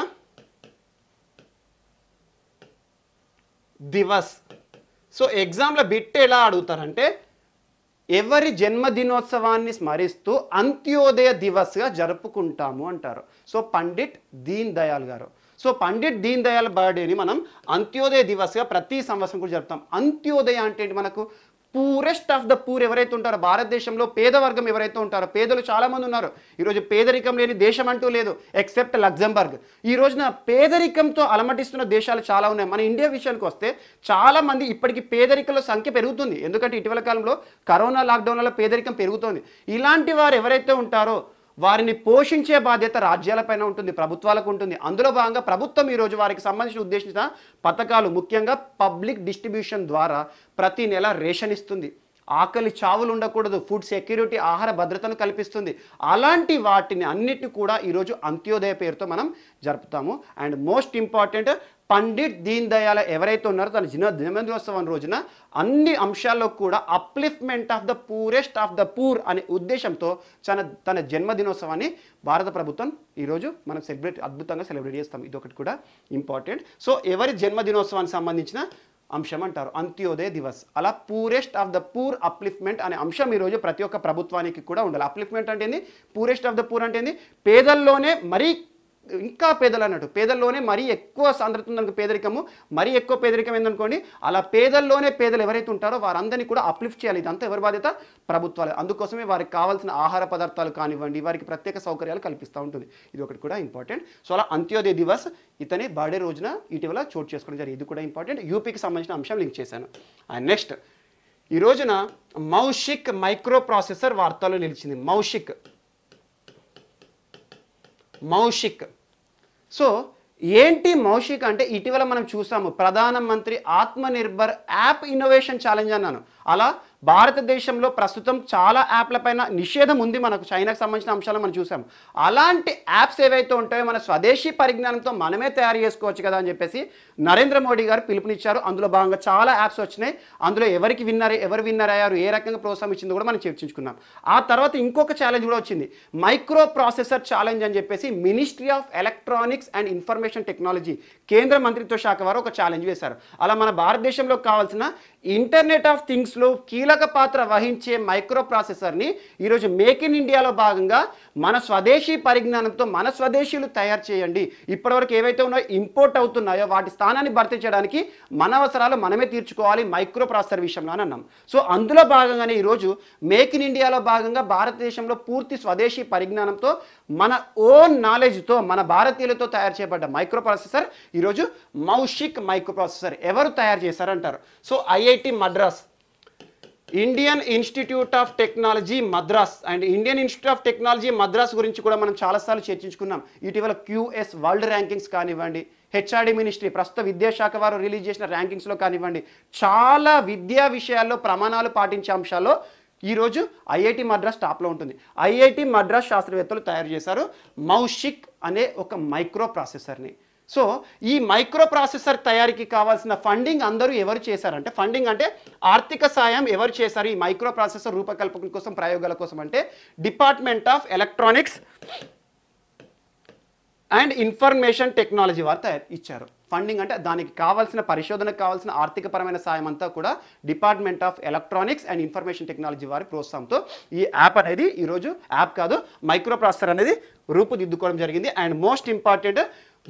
దివస్. సో ఎగ్జామ్లో బిట్ ఎలా అడుగుతారంటే ఎవరి జన్మదినోత్సవాన్ని స్మరిస్తూ అంత్యోదయ దివస్గా జరుపుకుంటాము అంటారు. సో పండిట్ దీన్ దయాల్ గారు. సో పండిట్ దీన్ దయాల్ బర్త్డేని మనం అంత్యోదయ దివస్గా ప్రతి సంవత్సరం కూడా జరుపుతాం. అంత్యోదయ అంటే ఏంటి? మనకు పూరెస్ట్ ఆఫ్ ద పూర్ ఎవరైతే ఉంటారో, భారతదేశంలో పేదవర్గం ఎవరైతే ఉంటారో, పేదలు చాలామంది ఉన్నారు. ఈరోజు పేదరికం లేని దేశం అంటూ లేదు ఎక్సెప్ట్ లగ్జంబర్గ్. ఈ రోజున పేదరికంతో అలమటిస్తున్న దేశాలు చాలా ఉన్నాయి. మన ఇండియా విషయానికి వస్తే చాలామంది ఇప్పటికీ పేదరికంలో సంఖ్య పెరుగుతుంది. ఎందుకంటే ఇటీవల కాలంలో కరోనా లాక్డౌన్ వల్ల పేదరికం పెరుగుతోంది. ఇలాంటి వారు ఎవరైతే ఉంటారో వారిని పోషించే బాధ్యత రాజ్యాలపైన ఉంటుంది, ప్రభుత్వాలకు ఉంటుంది. అందులో భాగంగా ప్రభుత్వం ఈరోజు వారికి సంబంధించిన ఉద్దేశించిన పథకాలు, ముఖ్యంగా పబ్లిక్ డిస్ట్రిబ్యూషన్ ద్వారా ప్రతి నెల రేషన్ ఇస్తుంది. ఆకలి చావులు ఉండకూడదు, ఫుడ్ సెక్యూరిటీ, ఆహార భద్రతను కల్పిస్తుంది. అలాంటి వాటిని అన్నిటిని కూడా ఈరోజు అంత్యోదయ పేరుతో మనం జరుపుతాము. And most important Pandit Deen Dayal ఎవరైతే ఉన్నారో తన జన్మదినోత్సవం రోజున అన్ని అంశాల్లో కూడా upliftment of the poorest of the poor అనే ఉద్దేశంతో తన జన్మదినోత్సవాన్ని భారత ప్రభుత్వం ఈరోజు మనం అద్భుతంగా సెలబ్రేట్ చేస్తాం. ఇదొకటి కూడా ఇంపార్టెంట్. సో ఎవరి జన్మదినోత్సవానికి సంబంధించిన అంశం అంటారు అంత్యోదయ దివస్. అలా poorest of the poor upliftment అనే అంశం ఈరోజు ప్రతి ఒక్క ప్రభుత్వానికి కూడా ఉండాలి. అప్లిఫ్ట్మెంట్ అంటే ఏంది? పూరెస్ట్ ఆఫ్ ద పూర్ అంటే ఏంది? పేదల్లోనే మరీ ఇంకా పేదలు అన్నట్టు, పేదల్లోనే మరీ ఎక్కువ సాంద్రత ఉందనుకో పేదరికము, మరీ ఎక్కువ పేదరికం ఏందనుకోండి, అలా పేదల్లోనే పేదలు ఎవరైతే ఉంటారో వారందరినీ కూడా అప్లిఫ్ట్ చేయాలి. ఇదంతా ఎవరి బాధ్యత? ప్రభుత్వాలు. అందుకోసమే వారికి కావాల్సిన ఆహార పదార్థాలు కానివ్వండి, వారికి ప్రత్యేక సౌకర్యాలు కల్పిస్తూ ఉంటుంది. ఇది ఒకటి కూడా ఇంపార్టెంట్. సో అలా అంత్యోదయ దివస్ ఇతని బర్త్డే రోజున ఇటీవల చోటు చేసుకోవడం జరిగింది. ఇది కూడా ఇంపార్టెంట్. యూపీకి సంబంధించిన అంశం లింక్ చేశాను. అండ్ నెక్స్ట్ ఈ రోజున మౌషిక్ మైక్రో ప్రాసెసర్ వార్తల్లో నిలిచింది. మౌషిక్. సో ఏంటి మౌషిక్ అంటే ఇటీవల మనం చూసాము ప్రధానమంత్రి ఆత్మనిర్భర్ యాప్ ఇన్నోవేషన్ ఛాలెంజ్ అన్నాను. అలా భారతదేశంలో ప్రస్తుతం చాలా యాప్ల పైన నిషేధం ఉంది, మనకు చైనాకు సంబంధించిన అంశాలు మనం చూసాం. అలాంటి యాప్స్ ఏవైతే ఉంటాయో మన స్వదేశీ పరిజ్ఞానంతో మనమే తయారు చేసుకోవచ్చు కదా అని చెప్పేసి నరేంద్ర మోడీ గారు పిలుపునిచ్చారు. అందులో భాగంగా చాలా యాప్స్ వచ్చినాయి. అందులో ఎవరు విన్నర్ అయ్యారు, ఏ రకంగా ప్రోత్సాహం ఇచ్చిందో కూడా మనం చర్చించుకున్నాం. ఆ తర్వాత ఇంకొక ఛాలెంజ్ కూడా వచ్చింది, మైక్రో ప్రాసెసర్ ఛాలెంజ్ అని చెప్పేసి ministry of electronics and information technology కేంద్ర మంత్రిత్వ శాఖ వారు ఒక ఛాలెంజ్ వేశారు. అలా మన భారతదేశంలో కావాల్సిన ఇంటర్నెట్ ఆఫ్ థింగ్స్లో కీలక పాత్ర వహించే మైక్రో ప్రాసెసర్ని ఈరోజు మేక్ ఇన్ ఇండియాలో భాగంగా మన స్వదేశీ పరిజ్ఞానంతో మన స్వదేశీయులు తయారు చేయండి, ఇప్పటివరకు ఏవైతే ఉన్నాయో ఇంపోర్ట్ అవుతున్నాయో వాటి స్థానాన్ని భర్తీ చేయడానికి మన అవసరాలు మనమే తీర్చుకోవాలి మైక్రో ప్రాసెసర్ విషయంలో అని అన్నాం. సో అందులో భాగంగానే ఈరోజు మేక్ ఇన్ ఇండియాలో భాగంగా భారతదేశంలో పూర్తి స్వదేశీ పరిజ్ఞానంతో మన ఓన్ నాలెడ్జ్తో మన భారతీయులతో తయారు చేయబడ్డ మైక్రో ప్రాసెసర్ ఈరోజు మౌషిక్ మైక్రో ప్రాసెసర్. ఎవరు తయారు చేశారంటారు? So IIT Madras, Indian institute of technology Madras and Indian institute of technology Madras గురించి కూడా మనం చాలాసార్లు చర్చించుకున్నాం. ఇటీవల QS వరల్డ్ ర్యాంకింగ్స్ కానివ్వండి, హెచ్ఆర్డి మినిస్ట్రీ ప్రస్తుత విద్యాశాఖ వారు రిలీజ్ చేసిన ర్యాంకింగ్స్లో కానివ్వండి, చాలా విద్యా విషయాల్లో ప్రమాణాలు పాటించే అంశాల్లో ఈరోజు ఐఐటి మద్రాస్ టాప్లో ఉంటుంది. ఐఐటి మద్రాస్ శాస్త్రవేత్తలు తయారు చేశారు మౌషిక్ అనే ఒక మైక్రో ప్రాసెసర్ని. సో ఈ మైక్రో ప్రాసెసర్ తయారీకి కావాల్సిన ఫండింగ్ అందరూ ఎవరు చేశారంటే, ఫండింగ్ అంటే ఆర్థిక సాయం ఎవరు చేశారు ఈ మైక్రో ప్రాసెసర్ రూపకల్పన కోసం, ప్రయోగాల కోసం అంటే department of electronics and information technology వారు ఇచ్చారు. ఫండింగ్ అంటే దానికి కావాల్సిన పరిశోధనకు కావాల్సిన ఆర్థికపరమైన సాయం అంతా కూడా department of electronics and information technology వారి ప్రోత్సాహంతో ఈ యాప్ అనేది ఈరోజు యాప్ కాదు మైక్రో ప్రాసెసర్ అనేది రూపుదిద్దుకోవడం జరిగింది. అండ్ మోస్ట్ ఇంపార్టెంట్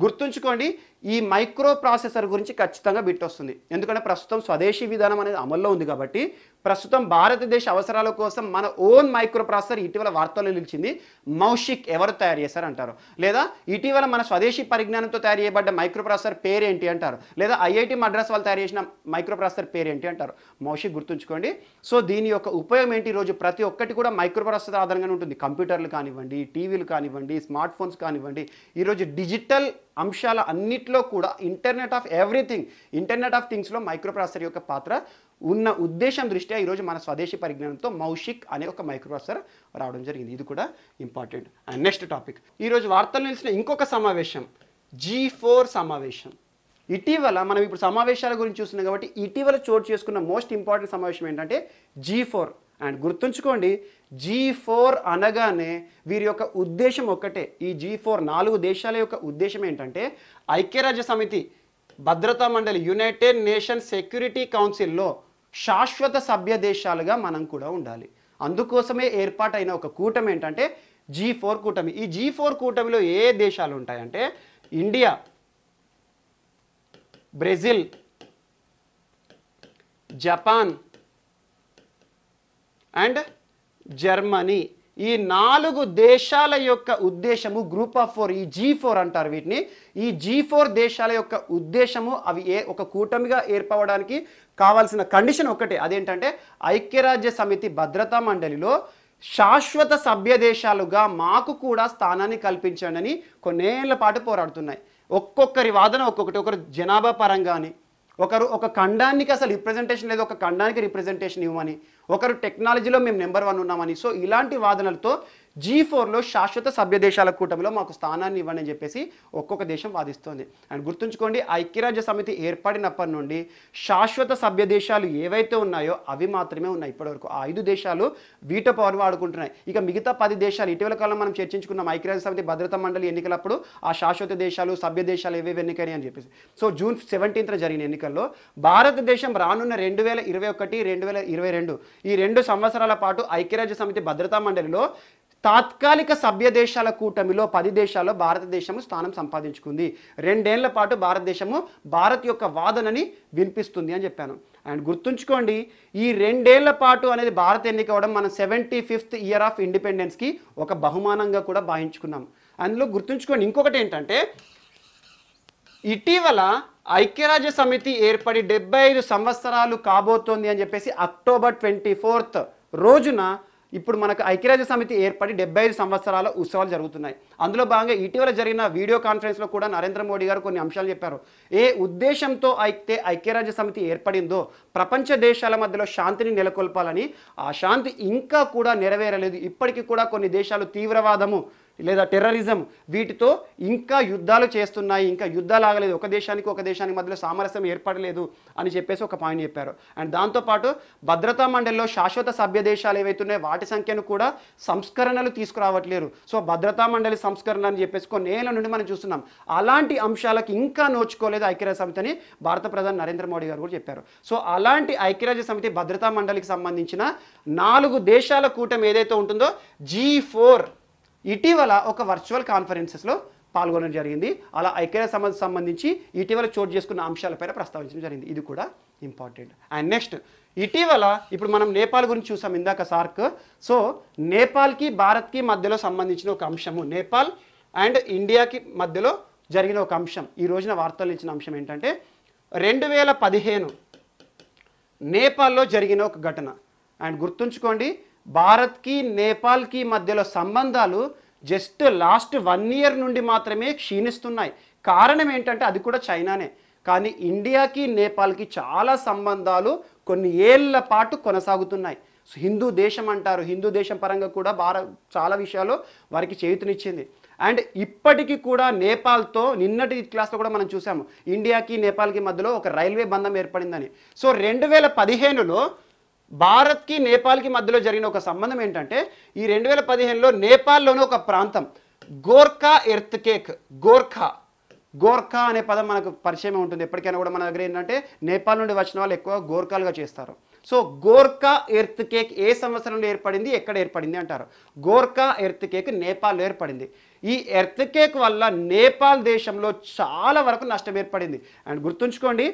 గుర్తుంచుకోండి, ఈ మైక్రో ప్రాసెసర్ గురించి ఖచ్చితంగా బిట్ వస్తుంది. ఎందుకంటే ప్రస్తుతం స్వదేశీ విధానం అనేది అమల్లో ఉంది కాబట్టి ప్రస్తుతం భారతదేశ అవసరాల కోసం మన ఓన్ మైక్రో ప్రాసెసర్ ఇటీవల వార్తల్లో నిలిచింది. మౌషిక్ ఎవరు తయారు చేశారంటారు, లేదా ఇటీవల మన స్వదేశీ పరిజ్ఞానంతో తయారు చేయబడ్డ మైక్రో ప్రాసెసర్ పేరేంటి అంటారు, లేదా ఐఐటి మద్రాస్ వాళ్ళు తయారు చేసిన మైక్రో ప్రాసెసర్ పేరేంటి అంటారు. మౌషిక్ గుర్తుంచుకోండి. సో దీని యొక్క ఉపయోగం ఏంటి? ఈరోజు ప్రతి ఒక్కటి కూడా మైక్రో ప్రాసెసర్ ఆధారంగానే ఉంటుంది. కంప్యూటర్లు కానివ్వండి, టీవీలు కానివ్వండి, స్మార్ట్ ఫోన్స్ కానివ్వండి, ఈరోజు డిజిటల్ అంశాల అన్నిట్లో కూడా internet of everything, internet of థింగ్స్లో మైక్రో ప్రాసెసర్ యొక్క పాత్ర ఉన్న ఉద్దేశం దృష్ట్యా ఈరోజు మన స్వదేశీ పరిజ్ఞానంతో మౌషిక్ అనే ఒక మైక్రో ప్రాసెసర్ రావడం జరిగింది. ఇది కూడా ఇంపార్టెంట్. అండ్ నెక్స్ట్ టాపిక్, ఈరోజు వార్తలు నిలిచిన ఇంకొక సమావేశం G4 సమావేశం. ఇటీవల మనం ఇప్పుడు సమావేశాల గురించి చూస్తున్నాం కాబట్టి ఇటీవల చోటు చేసుకున్న మోస్ట్ ఇంపార్టెంట్ సమావేశం ఏంటంటే G4. అండ్ గుర్తుంచుకోండి, G4 అనగానే వీరి యొక్క ఉద్దేశం ఒక్కటే. ఈ G4 4 దేశాల యొక్క ఉద్దేశం ఏంటంటే ఐక్యరాజ్య సమితి భద్రతా మండలి యునైటెడ్ నేషన్స్ సెక్యూరిటీ కౌన్సిల్లో శాశ్వత సభ్య దేశాలుగా మనం కూడా ఉండాలి. అందుకోసమే ఏర్పాటైన ఒక కూటమి ఏంటంటే G4 కూటమి. ఈ G4 కూటమిలో ఏ దేశాలు ఉంటాయంటే India, Brazil, Japan and Germany. ఈ 4 దేశాల యొక్క ఉద్దేశము గ్రూప్ ఆఫ్ 4, ఈ G4 అంటారు వీటిని. ఈ G4 దేశాల యొక్క ఉద్దేశము అవి ఒక కూటమిగా ఏర్పడడానికి కావాల్సిన కండిషన్ ఒకటే, అదేంటంటే ఐక్యరాజ్య సమితి భద్రతా మండలిలో శాశ్వత సభ్య దేశాలుగా మాకు కూడా స్థానాన్ని కల్పించండి అని కొన్నేళ్ల పాటు పోరాడుతున్నాయి. ఒక్కొక్కరి వాదన ఒక్కొక్కటి. ఒకరు జనాభా పరంగాని, ఒకరు ఒక ఖండానికి అసలు రిప్రజెంటేషన్ లేదు, ఒక ఖండానికి రిప్రజెంటేషన్ ఇవ్వమని, ఒకరు టెక్నాలజీలో మేము నెంబర్ 1 ఉన్నామని. సో ఇలాంటి వాదనలతో G4లో శాశ్వత సభ్య దేశాల కూటమిలో మాకు స్థానాన్ని ఇవ్వండి అని చెప్పేసి ఒక్కొక్క దేశం వాదిస్తోంది. అండ్ గుర్తుంచుకోండి, ఐక్యరాజ్య సమితి ఏర్పడినప్పటి నుండి శాశ్వత సభ్య దేశాలు ఏవైతే ఉన్నాయో అవి మాత్రమే ఉన్నాయి ఇప్పటివరకు. ఆ 5 దేశాలు వీటో పవర్ వాడుకుంటున్నాయి. ఇక మిగతా 10 దేశాలు ఇటీవల కాలంలో మనం చర్చించుకున్నాం ఐక్యరాజ్య సమితి భద్రతా మండలి ఎన్నికలప్పుడు ఆ శాశ్వత దేశాలు సభ్య దేశాలు ఏవేవి ఎన్నికని అని చెప్పేసి. సో జూన్ 17న జరిగిన ఎన్నికల్లో భారతదేశం రానున్న 2021-2022 ఈ 2 సంవత్సరాల పాటు ఐక్యరాజ్య సమితి భద్రతా మండలిలో తాత్కాలిక సభ్య దేశాల కూటమిలో 10 దేశాల్లో భారతదేశము స్థానం సంపాదించుకుంది. 2 ఏళ్ల పాటు భారతదేశము భారత్ యొక్క వాదనని వినిపిస్తుంది అని చెప్పాను. అండ్ గుర్తుంచుకోండి, ఈ 2 ఏళ్ల పాటు అనేది భారత్ ఎన్నిక అవ్వడం మనం 75th ఇయర్ ఆఫ్ ఇండిపెండెన్స్కి ఒక బహుమానంగా కూడా భావించుకున్నాం. అందులో గుర్తుంచుకోండి ఇంకొకటి ఏంటంటే ఇటీవల ఐక్యరాజ్య సమితి ఏర్పడి 75 సంవత్సరాలు కాబోతోంది అని చెప్పేసి అక్టోబర్ 24th రోజున ఇప్పుడు మనకు ఐక్యరాజ్య సమితి ఏర్పడి 75 సంవత్సరాల ఉత్సవాలు జరుగుతున్నాయి. అందులో భాగంగా ఇటీవల జరిగిన వీడియో కాన్ఫరెన్స్లో కూడా నరేంద్ర మోడీ గారు కొన్ని అంశాలు చెప్పారు. ఏ ఉద్దేశంతో అయితే ఐక్యరాజ్య సమితి ఏర్పడిందో ప్రపంచ దేశాల మధ్యలో శాంతిని నెలకొల్పాలని, ఆ శాంతి ఇంకా కూడా నెరవేరలేదు. ఇప్పటికీ కూడా కొన్ని దేశాలు తీవ్రవాదము లేదా టెర్రరిజం వీటితో ఇంకా యుద్ధాలు చేస్తున్నాయి, ఇంకా యుద్ధాలు ఆగలేదు, ఒక దేశానికి మధ్యలో సామరస్యం ఏర్పడలేదు అని చెప్పేసి ఒక పాయింట్ చెప్పారు. అండ్ దాంతోపాటు భద్రతా మండలిలో శాశ్వత సభ్య దేశాలు ఏవైతున్నాయో వాటి సంఖ్యను కూడా సంస్కరణలు తీసుకురావట్లేరు. సో భద్రతా మండలి సంస్కరణ అని చెప్పేసి కొన్ని ఏళ్ళ నుండి మనం చూస్తున్నాం. అలాంటి అంశాలకు ఇంకా నోచుకోలేదు ఐక్యరాజ్య సమితి అని భారత ప్రధాని నరేంద్ర మోడీ గారు కూడా చెప్పారు. సో అలాంటి ఐక్యరాజ్య సమితి భద్రతా మండలికి సంబంధించిన 4 దేశాల కూటమి ఏదైతే ఉంటుందో G4 ఇటీవల ఒక వర్చువల్ కాన్ఫరెన్సెస్లో పాల్గొనడం జరిగింది. అలా ఐక్యరాజ్య సమితికి సంబంధించి ఇటీవల చోటు చేసుకున్న అంశాలపైన ప్రస్తావించడం జరిగింది. ఇది కూడా ఇంపార్టెంట్. అండ్ నెక్స్ట్ ఇటీవల ఇప్పుడు మనం నేపాల్ గురించి చూసాం ఇందాక సార్క్. సో నేపాల్కి భారత్కి మధ్యలో సంబంధించిన ఒక అంశము, నేపాల్ అండ్ ఇండియాకి మధ్యలో జరిగిన ఒక అంశం, ఈ రోజున వార్తలు ఇచ్చిన అంశం ఏంటంటే 2015 నేపాల్లో జరిగిన ఒక ఘటన. అండ్ గుర్తుంచుకోండి, భారత్కి నేపాల్కి మధ్యలో సంబంధాలు జస్ట్ లాస్ట్ 1 ఇయర్ నుండి మాత్రమే క్షీణిస్తున్నాయి. కారణం ఏంటంటే అది కూడా చైనానే. కానీ ఇండియాకి నేపాల్కి చాలా సంబంధాలు కొన్ని ఏళ్ల పాటు కొనసాగుతున్నాయి. హిందూ దేశం అంటారు, హిందూ దేశం పరంగా కూడా చాలా విషయాలు వారికి చేయూతనిచ్చింది. అండ్ ఇప్పటికీ కూడా నేపాల్తో నిన్నటి క్లాస్లో కూడా మనం చూసాము, ఇండియాకి నేపాల్కి మధ్యలో ఒక రైల్వే బంధం ఏర్పడిందని. సో 2015లో భారత్కి నేపాల్కి మధ్యలో జరిగిన ఒక సంబంధం ఏంటంటే ఈ 2015లో నేపాల్లోని ఒక ప్రాంతం గోర్ఖా ఎర్త్కేక్, గోర్ఖా అనే పదం మనకు పరిచయం ఉంటుంది. ఎప్పటికైనా కూడా మన దగ్గర ఏంటంటే నేపాల్ నుండి వచ్చిన వాళ్ళు ఎక్కువ గోర్ఖాలుగా చేస్తారు. సో గోర్ఖా ఎర్త్కేక్ ఏ సంవత్సరంలో ఏర్పడింది, ఎక్కడ ఏర్పడింది అంటారు. గోర్ఖా ఎర్త్కేక్ నేపాల్లో ఏర్పడింది. ఈ ఎర్త్కేక్ వల్ల నేపాల్ దేశంలో చాలా వరకు నష్టం ఏర్పడింది. అండ్ గుర్తుంచుకోండి,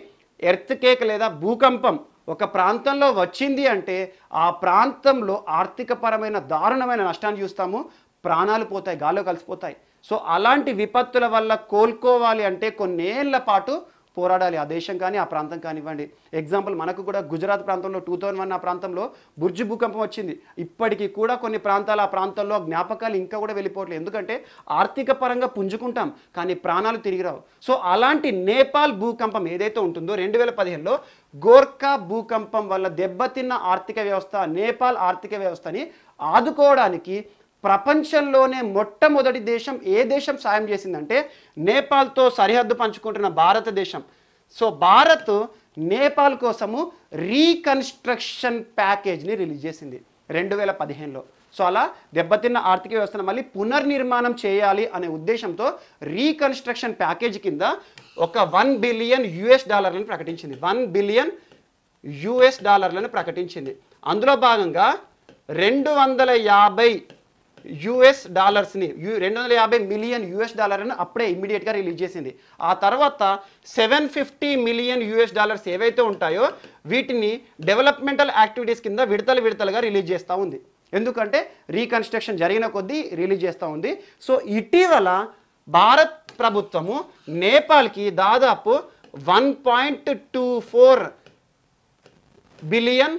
ఎర్త్కేక్ లేదా భూకంపం ఒక ప్రాంతంలో వచ్చింది అంటే ఆ ప్రాంతంలో ఆర్థికపరమైన దారుణమైన నష్టాన్ని చూస్తాము, ప్రాణాలు పోతాయి, గాల్లో కలిసిపోతాయి. సో అలాంటి విపత్తుల వల్ల కోలుకోవాలి అంటే కొన్నేళ్ల పాటు పోరాడాలి ఆ దేశం కానీ ఆ ప్రాంతం కానివ్వండి. ఎగ్జాంపుల్ మనకు కూడా గుజరాత్ ప్రాంతంలో 2001 ఆ ప్రాంతంలో బుర్జు భూకంపం వచ్చింది. ఇప్పటికీ కూడా కొన్ని ప్రాంతాలు ఆ ప్రాంతంలో జ్ఞాపకాలు ఇంకా కూడా వెళ్ళిపోవట్లేదు. ఎందుకంటే ఆర్థిక పరంగా పుంజుకుంటాం కానీ ప్రాణాలు తిరిగి రావు. సో అలాంటి నేపాల్ భూకంపం ఏదైతే ఉంటుందో 2015లో గోర్ఖా భూకంపం వల్ల దెబ్బతిన్న ఆర్థిక వ్యవస్థ, నేపాల్ ఆర్థిక వ్యవస్థని ఆదుకోవడానికి ప్రపంచంలోనే మొట్టమొదటి దేశం ఏ దేశం సాయం చేసిందంటే నేపాల్తో సరిహద్దు పంచుకుంటున్న భారతదేశం. సో భారత్ నేపాల్ కోసము రీకన్స్ట్రక్షన్ ప్యాకేజ్ని రిలీజ్ చేసింది 2015లో. సో అలా దెబ్బతిన్న ఆర్థిక వ్యవస్థను మళ్ళీ పునర్నిర్మాణం చేయాలి అనే ఉద్దేశంతో రీకన్స్ట్రక్షన్ ప్యాకేజ్ కింద ఒక $1 బిలియన్ ప్రకటించింది. $1 బిలియన్ ప్రకటించింది. అందులో భాగంగా $250 మిలియన్ అప్పుడే ఇమ్మీడియట్గా రిలీజ్ చేసింది. ఆ తర్వాత $750 మిలియన్ ఏవైతే ఉంటాయో వీటిని డెవలప్మెంటల్ యాక్టివిటీస్ కింద విడతలుగా రిలీజ్ చేస్తూ ఉంది. ఎందుకంటే రీకన్స్ట్రక్షన్ జరిగిన కొద్దీ రిలీజ్ చేస్తూ ఉంది. సో ఇటీవల భారత్ ప్రభుత్వము నేపాల్కి దాదాపు 1.24 బిలియన్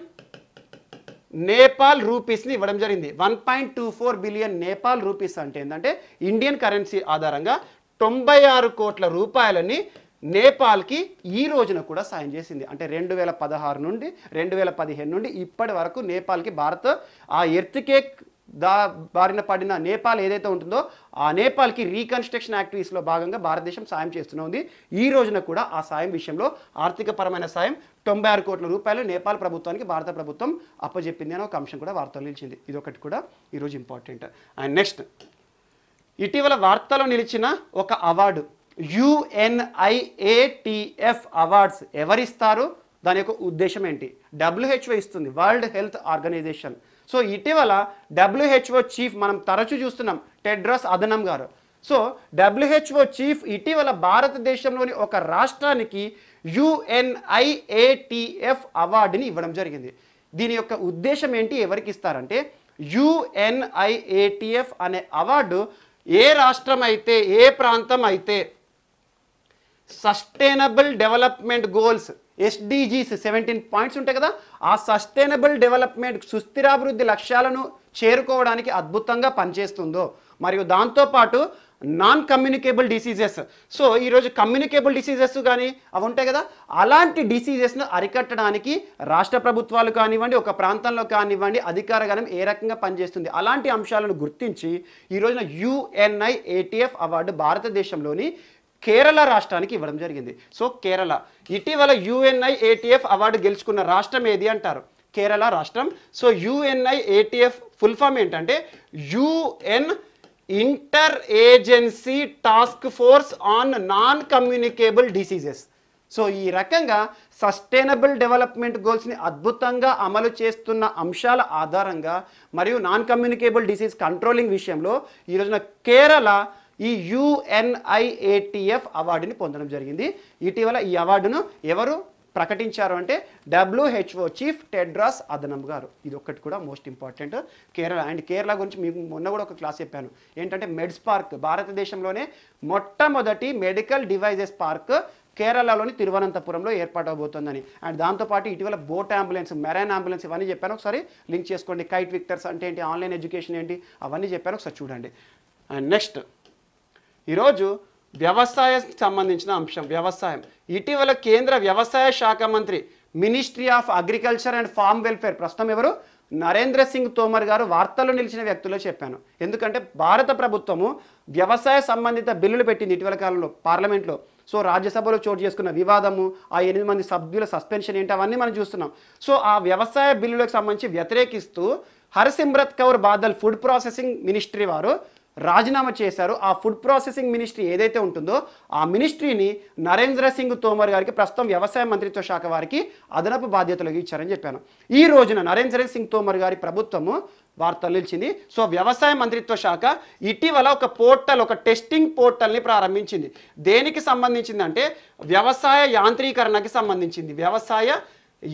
నేపాల్ రూపీస్ని ఇవ్వడం జరిగింది. 1.24 బిలియన్ నేపాల్ రూపీస్ అంటే ఏంటంటే ఇండియన్ కరెన్సీ ఆధారంగా 96 కోట్ల రూపాయలని నేపాల్కి ఈ రోజున కూడా సాయం చేసింది. అంటే 2016 నుండి 2015 నుండి ఇప్పటి వరకు నేపాల్కి భారత్ ఆ ఎర్త్కేక్ బారిన పడిన నేపాల్ ఏదైతే ఉంటుందో ఆ నేపాల్కి రీకన్స్ట్రక్షన్ యాక్టివిటీస్లో భాగంగా భారతదేశం సాయం చేస్తుంది. ఈ రోజున కూడా ఆ సాయం విషయంలో ఆర్థికపరమైన సాయం 96 కోట్ల రూపాయలు నేపాల్ ప్రభుత్వానికి భారత ప్రభుత్వం అప్పజెప్పింది అని ఒక అంశం కూడా వార్తలు నిలిచింది. ఇది ఒకటి కూడా ఈరోజు ఇంపార్టెంట్. అండ్ నెక్స్ట్ ఇటీవల వార్తలో నిలిచిన ఒక అవార్డు UNIATF అవార్డ్స్ ఎవరిస్తారు, దాని యొక్క ఉద్దేశం ఏంటి? WHO ఇస్తుంది, వరల్డ్ హెల్త్ ఆర్గనైజేషన్. సో ఇటీవల WHO చీఫ్ మనం తరచూ చూస్తున్నాం టెడ్రాస్ అదనం గారు. సో WHO చీఫ్ ఇటీవల భారతదేశంలోని ఒక రాష్ట్రానికి UNIATF అవార్డుని ఇవ్వడం జరిగింది. దీని యొక్క ఉద్దేశం ఏంటి, ఎవరికి ఇస్తారంటే UNIATF అనే అవార్డు ఏ రాష్ట్రం అయితే, ఏ ప్రాంతం అయితే sustainable development goals SDGs 17 points ఉంటాయి కదా, ఆ సస్టైనబుల్ డెవలప్మెంట్ సుస్థిరాభివృద్ధి లక్ష్యాలను చేరుకోవడానికి అద్భుతంగా పనిచేస్తుందో, మరియు దాంతోపాటు నాన్ కమ్యూనికేబుల్ డిసీజెస్, సో ఈరోజు కమ్యూనికేబుల్ డిసీజెస్ కానీ అవి ఉంటాయి కదా, అలాంటి డిసీజెస్ను అరికట్టడానికి రాష్ట్ర ప్రభుత్వాలు కానివ్వండి, ఒక ప్రాంతంలో కానివ్వండి, అధికార గణం ఏ రకంగా పనిచేస్తుంది, అలాంటి అంశాలను గుర్తించి ఈ రోజున UNIATF అవార్డు భారతదేశంలోని కేరళ రాష్ట్రానికి ఇవ్వడం జరిగింది. సో కేరళ ఇటీవల UNIATF అవార్డు గెలుచుకున్న రాష్ట్రం ఏది అంటారు? కేరళ రాష్ట్రం. సో UNIATF ఫుల్ ఫామ్ ఏంటంటే UN inter agency task force on non communicable diseases. So ఈ రకంగా సస్టైనబుల్ డెవలప్మెంట్ గోల్స్ని అద్భుతంగా అమలు చేస్తున్న అంశాల ఆధారంగా మరియు నాన్ కమ్యూనికేబుల్ డిసీజ్ కంట్రోలింగ్ విషయంలో ఈ రోజున కేరళ ఈ UNIATF అవార్డుని పొందడం జరిగింది. ఇటీవల ఈ అవార్డును ఎవరు ప్రకటించారు అంటే WHO చీఫ్ టెడ్రాస్ అదనం గారు. ఇది ఒక్కటి కూడా most important. Kerala and Kerala గురించి మీకు మొన్న కూడా ఒక క్లాస్ చెప్పాను ఏంటంటే మెడ్స్ పార్క్, భారతదేశంలోనే మొట్టమొదటి మెడికల్ డివైజెస్ పార్క్ కేరళలోని తిరువనంతపురంలో ఏర్పాటవబోతోందని. అండ్ దాంతోపాటు ఇటీవల బోట్ అంబులెన్స్, మెరైన్ అంబులెన్స్ ఇవన్నీ చెప్పాను, ఒకసారి లింక్ చేసుకోండి. కైట్ విక్టర్స్ అంటే ఏంటి, ఆన్లైన్ ఎడ్యుకేషన్ ఏంటి, అవన్నీ చెప్పాను, ఒకసారి చూడండి. అండ్ నెక్స్ట్ ఈరోజు వ్యవసాయానికి సంబంధించిన అంశం వ్యవసాయం. ఇటీవల కేంద్ర వ్యవసాయ శాఖ మంత్రి, ministry of agriculture and farm welfare, ప్రస్తుతం ఎవరు, నరేంద్ర సింగ్ తోమర్ గారు వార్తల్లో నిలిచిన వ్యక్తుల్లో చెప్పాను. ఎందుకంటే భారత ప్రభుత్వము వ్యవసాయ సంబంధిత బిల్లులు పెట్టింది ఇటీవల కాలంలో పార్లమెంట్లో. సో రాజ్యసభలో చోటు చేసుకున్న వివాదము, ఆ 8 మంది సభ్యుల సస్పెన్షన్ ఏంటి, అవన్నీ మనం చూస్తున్నాం. సో ఆ వ్యవసాయ బిల్లులకు సంబంధించి వ్యతిరేకిస్తూ Harsimrat Kaur Badal food processing ministry వారు రాజీనామా చేశారు. ఆ ఫుడ్ ప్రాసెసింగ్ మినిస్ట్రీ ఏదైతే ఉంటుందో ఆ మినిస్ట్రీని నరేంద్ర సింగ్ తోమర్ గారికి, ప్రస్తుతం వ్యవసాయ మంత్రిత్వ శాఖ వారికి అదనపు బాధ్యతలు ఇచ్చారని చెప్పాను. ఈ రోజున నరేంద్ర సింగ్ తోమర్ గారి ప్రభుత్వము వార్తలు నిలిచింది. సో వ్యవసాయ మంత్రిత్వ శాఖ ఇటీవల ఒక పోర్టల్, ఒక టెస్టింగ్ పోర్టల్ని ప్రారంభించింది. దేనికి సంబంధించిందంటే వ్యవసాయ యాంత్రీకరణకి సంబంధించింది. వ్యవసాయ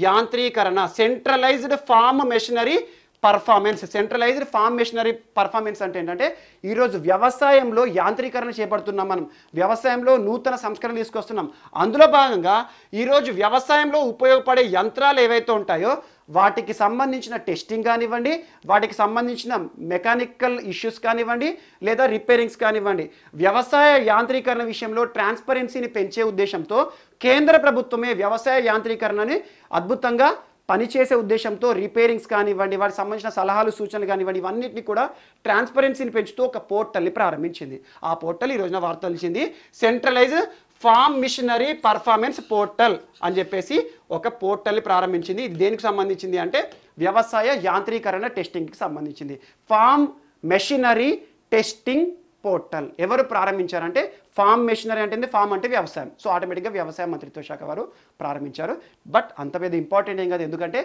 యాంత్రీకరణ, centralised farm machinery performance. Centralised farm machinery performance అంటే ఏంటంటే ఈరోజు వ్యవసాయంలో యాంత్రీకరణ చేపడుతున్నాం, మనం వ్యవసాయంలో నూతన సంస్కరణ తీసుకొస్తున్నాం. అందులో భాగంగా ఈరోజు వ్యవసాయంలో ఉపయోగపడే యంత్రాలు ఏవైతే ఉంటాయో వాటికి సంబంధించిన టెస్టింగ్ కానివ్వండి, వాటికి సంబంధించిన మెకానికల్ ఇష్యూస్ కానివ్వండి, లేదా రిపేరింగ్స్ కానివ్వండి, వ్యవసాయ యాంత్రీకరణ విషయంలో ట్రాన్స్పరెన్సీని పెంచే ఉద్దేశంతో కేంద్ర ప్రభుత్వమే వ్యవసాయ యాంత్రీకరణని అద్భుతంగా పనిచేసే ఉద్దేశంతో రిపేరింగ్స్ కానివ్వండి, వాటికి సంబంధించిన సలహాలు సూచనలు కానివ్వండి, ఇవన్నింటినీ కూడా ట్రాన్స్పరెన్సీని పెంచుతూ ఒక పోర్టల్ని ప్రారంభించింది. ఆ పోర్టల్ ఈ రోజున వార్తలు ఇచ్చింది. Centralised farm machinery performance portal అని చెప్పేసి ఒక పోర్టల్ని ప్రారంభించింది. ఇది దేనికి సంబంధించింది అంటే వ్యవసాయ యాంత్రీకరణ టెస్టింగ్కి సంబంధించింది. ఫార్మ్ మెషినరీ టెస్టింగ్ పోర్టల్ ఎవరు ప్రారంభించారంటే ఫార్మ్ మెషినరీ అంటే ఫార్మ్ అంటే వ్యవసాయం. సో ఆటోమేటిక్గా వ్యవసాయ మంత్రిత్వ శాఖ వారు ప్రారంభించారు. బట్ అంత పెద్ద ఇంపార్టెంట్ ఏం కాదు, ఎందుకంటే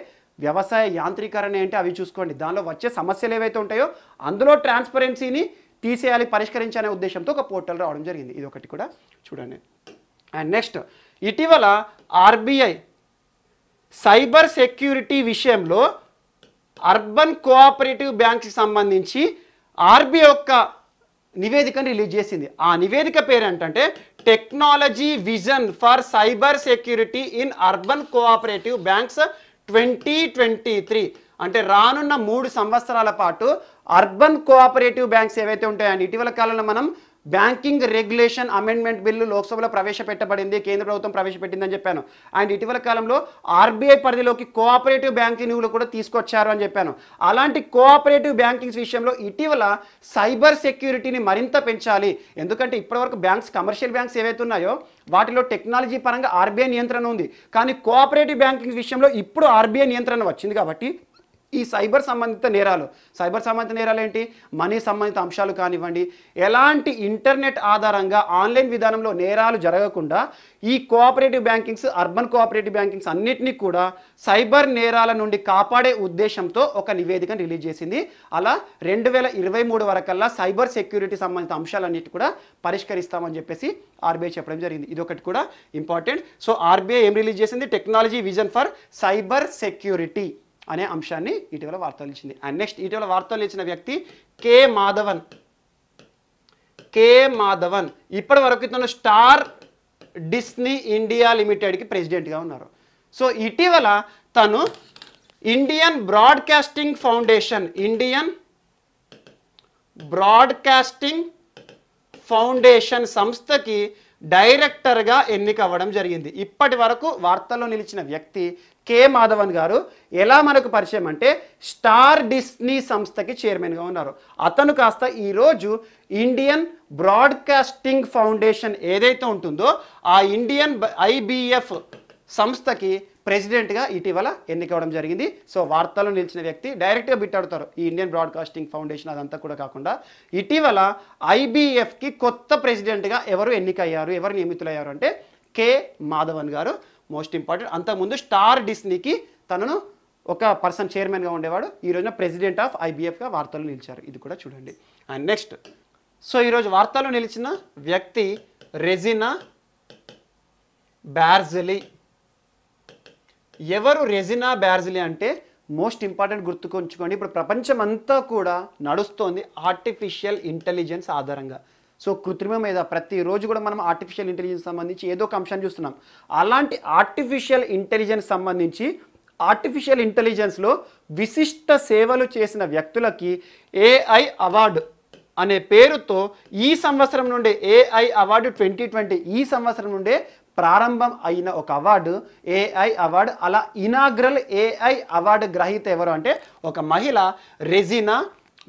వ్యవసాయ యాంత్రీకరణ ఏంటి అవి చూసుకోండి, దానిలో వచ్చే సమస్యలు ఏవైతే ఉంటాయో అందులో ట్రాన్స్పరెన్సీని తీసేయాలి, పరిష్కరించాలనే ఉద్దేశంతో ఒక పోర్టల్ రావడం జరిగింది. ఇది ఒకటి కూడా చూడండి. అండ్ నెక్స్ట్ ఇటీవల RBI సైబర్ సెక్యూరిటీ విషయంలో అర్బన్ కోఆపరేటివ్ బ్యాంక్కి సంబంధించి RBI యొక్క నివేదికను రిలీజ్ చేసింది. ఆ నివేదిక పేరు ఏంటంటే technology vision for cyber security in urban cooperative banks 2023. అంటే రానున్న 3 సంవత్సరాల పాటు అర్బన్ కోఆపరేటివ్ బ్యాంక్స్ ఏవైతే ఉంటాయని ఇటీవల కాలంలో మనం బ్యాంకింగ్ రెగ్యులేషన్ అమెండ్మెంట్ బిల్లు లోక్సభలో ప్రవేశపెట్టబడింది, కేంద్ర ప్రభుత్వం ప్రవేశపెట్టిందని చెప్పాను. అండ్ ఇటీవల కాలంలో RBI పరిధిలోకి కోఆపరేటివ్ బ్యాంకింగ్లు కూడా తీసుకొచ్చారు అని చెప్పాను. అలాంటి కోఆపరేటివ్ బ్యాంకింగ్స్ విషయంలో ఇటీవల సైబర్ సెక్యూరిటీని మరింత పెంచాలి. ఎందుకంటే ఇప్పటివరకు బ్యాంక్స్, కమర్షియల్ బ్యాంక్స్ ఏవైతే ఉన్నాయో వాటిలో టెక్నాలజీ పరంగా RBI నియంత్రణ ఉంది. కానీ కోఆపరేటివ్ బ్యాంకింగ్ విషయంలో ఇప్పుడు RBI నియంత్రణ వచ్చింది కాబట్టి ఈ సైబర్ సంబంధిత నేరాలు ఏంటి, మనీ సంబంధిత అంశాలు కానివ్వండి, ఎలాంటి ఇంటర్నెట్ ఆధారంగా ఆన్లైన్ విధానంలో నేరాలు జరగకుండా ఈ cooperative bankings, urban cooperative bankings అన్నిటినీ కూడా సైబర్ నేరాల నుండి కాపాడే ఉద్దేశంతో ఒక నివేదికను రిలీజ్ చేసింది. అలా 2023 వరకల్లా సైబర్ సెక్యూరిటీ సంబంధిత అంశాలన్నిటి కూడా పరిష్కరిస్తామని చెప్పేసి RBI చెప్పడం జరిగింది. ఇది ఒకటి కూడా ఇంపార్టెంట్. సో RBI ఏం రిలీజ్ చేసింది, technology vision for cyber security అనే అంశాన్ని ఇటీవల వార్తలు ఇచ్చింది. అండ్ నెక్స్ట్ ఇటీవల వార్తలు ఇచ్చిన వ్యక్తి కే మాధవన్ ఇప్పటి వరకు ఇతను స్టార్ డిస్నీ ఇండియా లిమిటెడ్కి ప్రెసిడెంట్గా ఉన్నారు. సో ఇటీవల తను ఇండియన్ బ్రాడ్కాస్టింగ్ ఫౌండేషన్ సంస్థకి డైరెక్టర్గా ఎన్నిక అవ్వడం జరిగింది. ఇప్పటి వరకు వార్తల్లో నిలిచిన వ్యక్తి కె మాధవన్ గారు ఎలా మనకు పరిచయం అంటే స్టార్ డిస్నీ సంస్థకి చైర్మన్గా ఉన్నారు. అతను కాస్త ఈరోజు ఇండియన్ బ్రాడ్కాస్టింగ్ ఫౌండేషన్ ఏదైతే ఉంటుందో ఆ ఇండియన్ IBF సంస్థకి ప్రెసిడెంట్గా ఇటీవల ఎన్నికవడం జరిగింది. సో వార్తల్లో నిలిచిన వ్యక్తి డైరెక్ట్గా బిట్టాడుతారు ఈ ఇండియన్ బ్రాడ్కాస్టింగ్ ఫౌండేషన్ అదంతా కూడా కాకుండా ఇటీవల IBFకి కొత్త ప్రెసిడెంట్గా ఎవరు ఎన్నికయ్యారు, ఎవరు నియమితులయ్యారు అంటే కె మాధవన్ గారు. Most important. అంతకుముందు స్టార్ డిస్నీకి తనను ఒక పర్సన్ చైర్మన్గా ఉండేవాడు. ఈ రోజున ప్రెసిడెంట్ ఆఫ్ IBFగా వార్తల్లో నిలిచారు. ఇది కూడా చూడండి. అండ్ నెక్స్ట్, సో ఈరోజు వార్తల్లో నిలిచిన వ్యక్తి రెజినా బ్యార్జెలీ. ఎవరు రెజినా బ్యార్జెలీ అంటే మోస్ట్ ఇంపార్టెంట్ గుర్తుకొంచుకోండి. ఇప్పుడు ప్రపంచం అంతా కూడా నడుస్తోంది ఆర్టిఫిషియల్ ఇంటెలిజెన్స్ ఆధారంగా. సో కృత్రిమ మీద ప్రతిరోజు కూడా మనం ఆర్టిఫిషియల్ ఇంటెలిజెన్స్ సంబంధించి ఏదో ఒక అంశాన్ని చూస్తున్నాం. అలాంటి ఆర్టిఫిషియల్ ఇంటెలిజెన్స్ సంబంధించి ఆర్టిఫిషియల్ ఇంటెలిజెన్స్లో విశిష్ట సేవలు చేసిన వ్యక్తులకి AI అవార్డు అనే పేరుతో ఈ సంవత్సరం నుండే AI అవార్డు 2020 ఈ సంవత్సరం నుండే ప్రారంభం అయిన ఒక అవార్డు AI అవార్డు. అలా ఇనాగ్రల్ AI అవార్డు గ్రహీత ఎవరు అంటే ఒక మహిళ రెజినా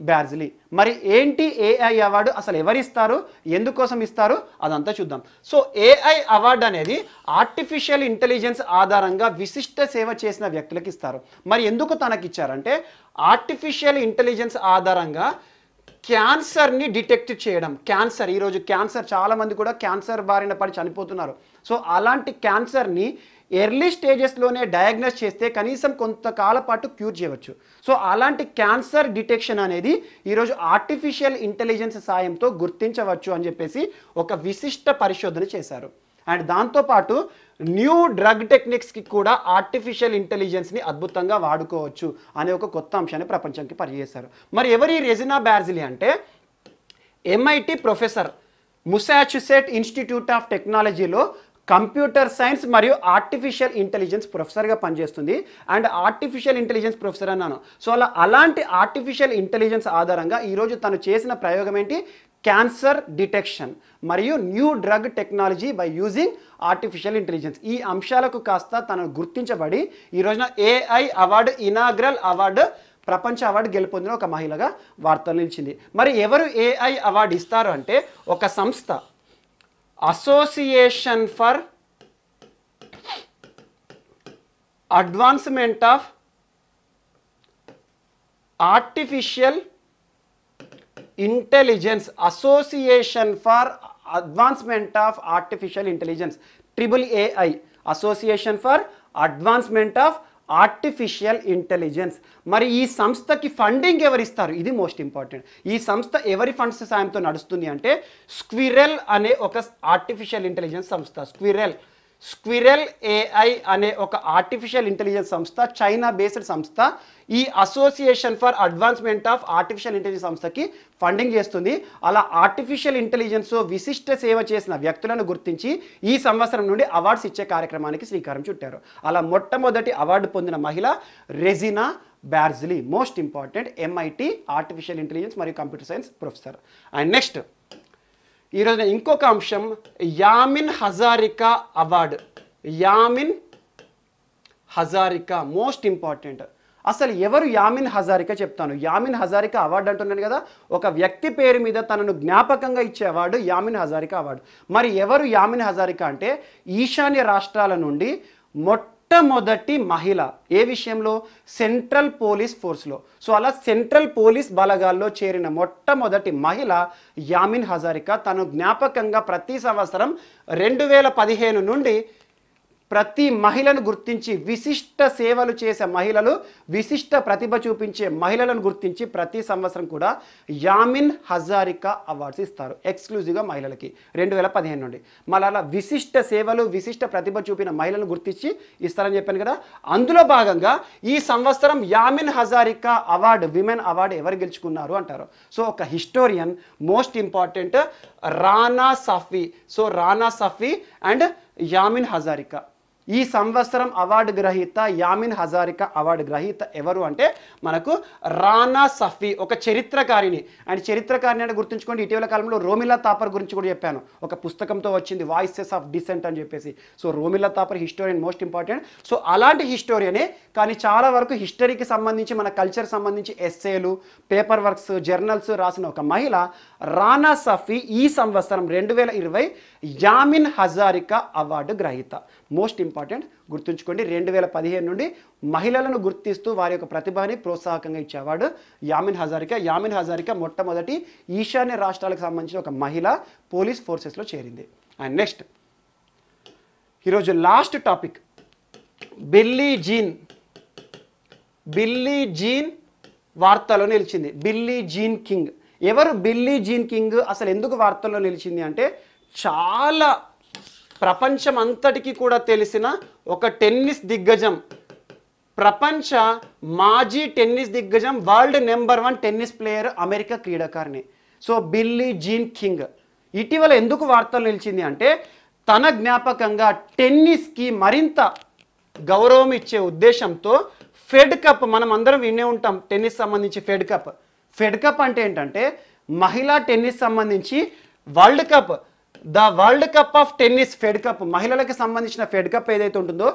బ్యార్జెలీ. మరి ఏంటి AI అవార్డు, అసలు ఎవరిస్తారు, ఎందుకోసం ఇస్తారు, అదంతా చూద్దాం. సో AI అవార్డు అనేది ఆర్టిఫిషియల్ ఇంటెలిజెన్స్ ఆధారంగా విశిష్ట సేవ చేసిన వ్యక్తులకు ఇస్తారు. మరి ఎందుకు తనకి ఇచ్చారంటే ఆర్టిఫిషియల్ ఇంటెలిజెన్స్ ఆధారంగా క్యాన్సర్ని డిటెక్ట్ చేయడం. క్యాన్సర్, ఈరోజు క్యాన్సర్ చాలామంది కూడా క్యాన్సర్ బారిన పడి చనిపోతున్నారు. సో అలాంటి క్యాన్సర్ని ఎర్లీ స్టేజెస్లోనే డయాగ్నోస్ చేస్తే కనీసం కొంతకాల పాటు క్యూర్ చేయవచ్చు. సో అలాంటి క్యాన్సర్ డిటెక్షన్ అనేది ఈరోజు ఆర్టిఫిషియల్ ఇంటెలిజెన్స్ సాయంతో గుర్తించవచ్చు అని చెప్పేసి ఒక విశిష్ట పరిశోధన చేశారు. అండ్ దాంతోపాటు న్యూ డ్రగ్ టెక్నిక్స్కి కూడా ఆర్టిఫిషియల్ ఇంటెలిజెన్స్ని అద్భుతంగా వాడుకోవచ్చు అనే ఒక కొత్త అంశాన్ని ప్రపంచానికి పరిచయం. మరి ఎవరి రెజినా బ్యార్జెలీ అంటే MIT ప్రొఫెసర్, ముసాచుసెట్ ఇన్స్టిట్యూట్ ఆఫ్ టెక్నాలజీలో కంప్యూటర్ సైన్స్ మరియు ఆర్టిఫిషియల్ ఇంటెలిజెన్స్ ప్రొఫెసర్గా పనిచేస్తుంది. అండ్ ఆర్టిఫిషియల్ ఇంటెలిజెన్స్ ప్రొఫెసర్ అన్నాను. సో అలాంటి ఆర్టిఫిషియల్ ఇంటెలిజెన్స్ ఆధారంగా ఈరోజు తను చేసిన ప్రయోగం ఏంటి, క్యాన్సర్ డిటెక్షన్ మరియు new drug technology by using artificial intelligence. ఈ అంశాలకు కాస్త తను గుర్తించబడి ఈ రోజున AI అవార్డు, ఇనాగ్రల్ అవార్డు, ప్రపంచ అవార్డు గెలుపొందిన ఒక మహిళగా వార్తలు నిలిచింది. మరి ఎవరు AI అవార్డు ఇస్తారు అంటే ఒక సంస్థ, association for advancement of artificial intelligence, association for advancement of artificial intelligence, AAAI, association for advancement of artificial intelligence. మరి ఈ సంస్థకి ఫండింగ్ ఎవరిస్తారు, ఇది మోస్ట్ ఇంపార్టెంట్. ఈ సంస్థ ఎవరి ఫండ్స్ సాయంతో నడుస్తుంది అంటే స్క్విరెల్ అనే ఒక ఆర్టిఫిషియల్ ఇంటెలిజెన్స్ సంస్థ. స్క్విరెల్ AI అనే ఒక ఆర్టిఫిషియల్ ఇంటెలిజెన్స్ సంస్థ, చైనా బేస్డ్ సంస్థ. ఈ association for advancement of artificial intelligence సంస్థకి ఫండింగ్ చేస్తుంది. అలా ఆర్టిఫిషియల్ ఇంటెలిజెన్స్ విశిష్ట సేవ చేసిన వ్యక్తులను గుర్తించి ఈ సంవత్సరం నుండి అవార్డ్స్ ఇచ్చే కార్యక్రమానికి శ్రీకారం చుట్టారు. అలా మొట్టమొదటి అవార్డు పొందిన మహిళ Regina Barzilay, most important MIT artificial intelligence మరియు computer science professor. And next, ఈరోజు ఇంకొక అంశం Yamin Hazarika award. Yamin Hazarika most important. అసలు ఎవరు యామిన్ హజారికా చెప్తాను. యామిన్ హజారికా అవార్డు అంటున్నాను కదా, ఒక వ్యక్తి పేరు మీద తనను జ్ఞాపకంగా ఇచ్చే అవార్డు యామిన్ హజారికా అవార్డు. మరి ఎవరు యామిన్ హజారికా అంటే ఈశాన్య రాష్ట్రాల నుండి మొట్టమొదటి మహిళ. ఏ విషయంలో, సెంట్రల్ పోలీస్ ఫోర్స్లో. సో అలా సెంట్రల్ పోలీస్ బలగాల్లో చేరిన మొట్టమొదటి మహిళ యామిన్ హజారికా. తను జ్ఞాపకంగా ప్రతి సంవత్సరం 2015 నుండి ప్రతి మహిళను గుర్తించి విశిష్ట సేవలు చేసే మహిళలు, విశిష్ట ప్రతిభ చూపించే మహిళలను గుర్తించి ప్రతి సంవత్సరం కూడా యామిన్ హజారికా అవార్డ్స్ ఇస్తారు ఎక్స్క్లూజివ్గా మహిళలకి 2015 నుండి. మళ్ళీ అలా విశిష్ట సేవలు, విశిష్ట ప్రతిభ చూపిన మహిళలను గుర్తించి ఇస్తారని చెప్పాను కదా. అందులో భాగంగా ఈ సంవత్సరం Yamin Hazarika award, women award ఎవరు గెలుచుకున్నారు అంటారు. సో ఒక historian, most important Rana సఫీ. So Rana సఫీ and Yamin Hazarika. ఈ సంవత్సరం అవార్డు గ్రహీత యామిన్ హజారికా అవార్డు గ్రహీత ఎవరు అంటే మనకు రానా సఫీ, ఒక చరిత్రకారిణి. అండ్ చరిత్రకారిణి అంటే గుర్తుంచుకోండి, ఇటీవల కాలంలో రోమిలా తాపర్ గురించి కూడా చెప్పాను, ఒక పుస్తకంతో వచ్చింది వాయిసెస్ ఆఫ్ డిసెంట్ అని చెప్పేసి. So Romila Thapar historian, most important. So అలాంటి హిస్టోరియనే, కానీ చాలా వరకు హిస్టరీకి సంబంధించి మన కల్చర్ సంబంధించి ఎస్సేలు, పేపర్ వర్క్స్, జర్నల్స్ రాసిన ఒక మహిళ రానా సఫీ ఈ సంవత్సరం 2020 యామిన్ హజారికా అవార్డు గ్రహీత. మోస్ట్ ఇంపార్టెంట్ గుర్తుంచుకోండి, 2015 నుండి మహిళలను గుర్తిస్తూ వారి యొక్క ప్రతిభని ప్రోత్సాహకంగా ఇచ్చే అవార్డు యామిన్ హజారికా. యామిన్ హజారికా మొట్టమొదటి ఈశాన్య రాష్ట్రాలకు సంబంధించిన ఒక మహిళ పోలీస్ ఫోర్సెస్లో చేరింది. అండ్ నెక్స్ట్ ఈరోజు లాస్ట్ టాపిక్, బిల్లీ జీన్ వార్తల్లో నిలిచింది. Billie Jean King. ఎవరు బిల్లీ జీన్ కింగ్? అసలు ఎందుకు వార్తల్లో నిలిచింది అంటే, చాలా ప్రపంచం అంతటికీ కూడా తెలిసిన ఒక టెన్నిస్ దిగ్గజం, ప్రపంచ మాజీ టెన్నిస్ దిగ్గజం, world number 1 tennis player, America క్రీడాకారిణి. సో బిల్లీ జీన్ కింగ్ ఇటీవల ఎందుకు వార్తలు నిలిచింది అంటే, తన జ్ఞాపకంగా టెన్నిస్కి మరింత గౌరవం ఇచ్చే ఉద్దేశంతో ఫెడ్ కప్, మనం అందరం వినే ఉంటాం టెన్నిస్ సంబంధించి ఫెడ్ కప్ అంటే ఏంటంటే మహిళా టెన్నిస్ సంబంధించి world cup, the world cup of tennis fed cup, మహిళలకు సంబంధించిన ఫెడ్ కప్ ఏదైతే ఉంటుందో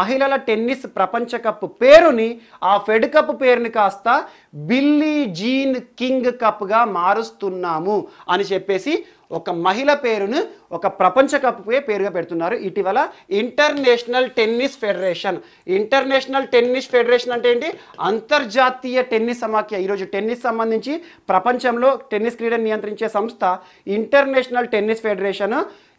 మహిళల టెన్నిస్ ప్రపంచ కప్ పేరుని, ఆ ఫెడ్ కప్ పేరుని కాస్త బిల్లీ జీన్ కింగ్ కప్గా మారుస్తున్నాము అని చెప్పేసి ఒక మహిళ పేరును ఒక ప్రపంచ కప్ పేరుగా పెడుతున్నారు. ఇటీవల ఇంటర్నేషనల్ టెన్నిస్ ఫెడరేషన్ అంటే ఏంటి? అంతర్జాతీయ టెన్నిస్ సమాఖ్య. ఈరోజు టెన్నిస్ సంబంధించి ప్రపంచంలో టెన్నిస్ క్రీడను నియంత్రించే సంస్థ ఇంటర్నేషనల్ టెన్నిస్ ఫెడరేషన్.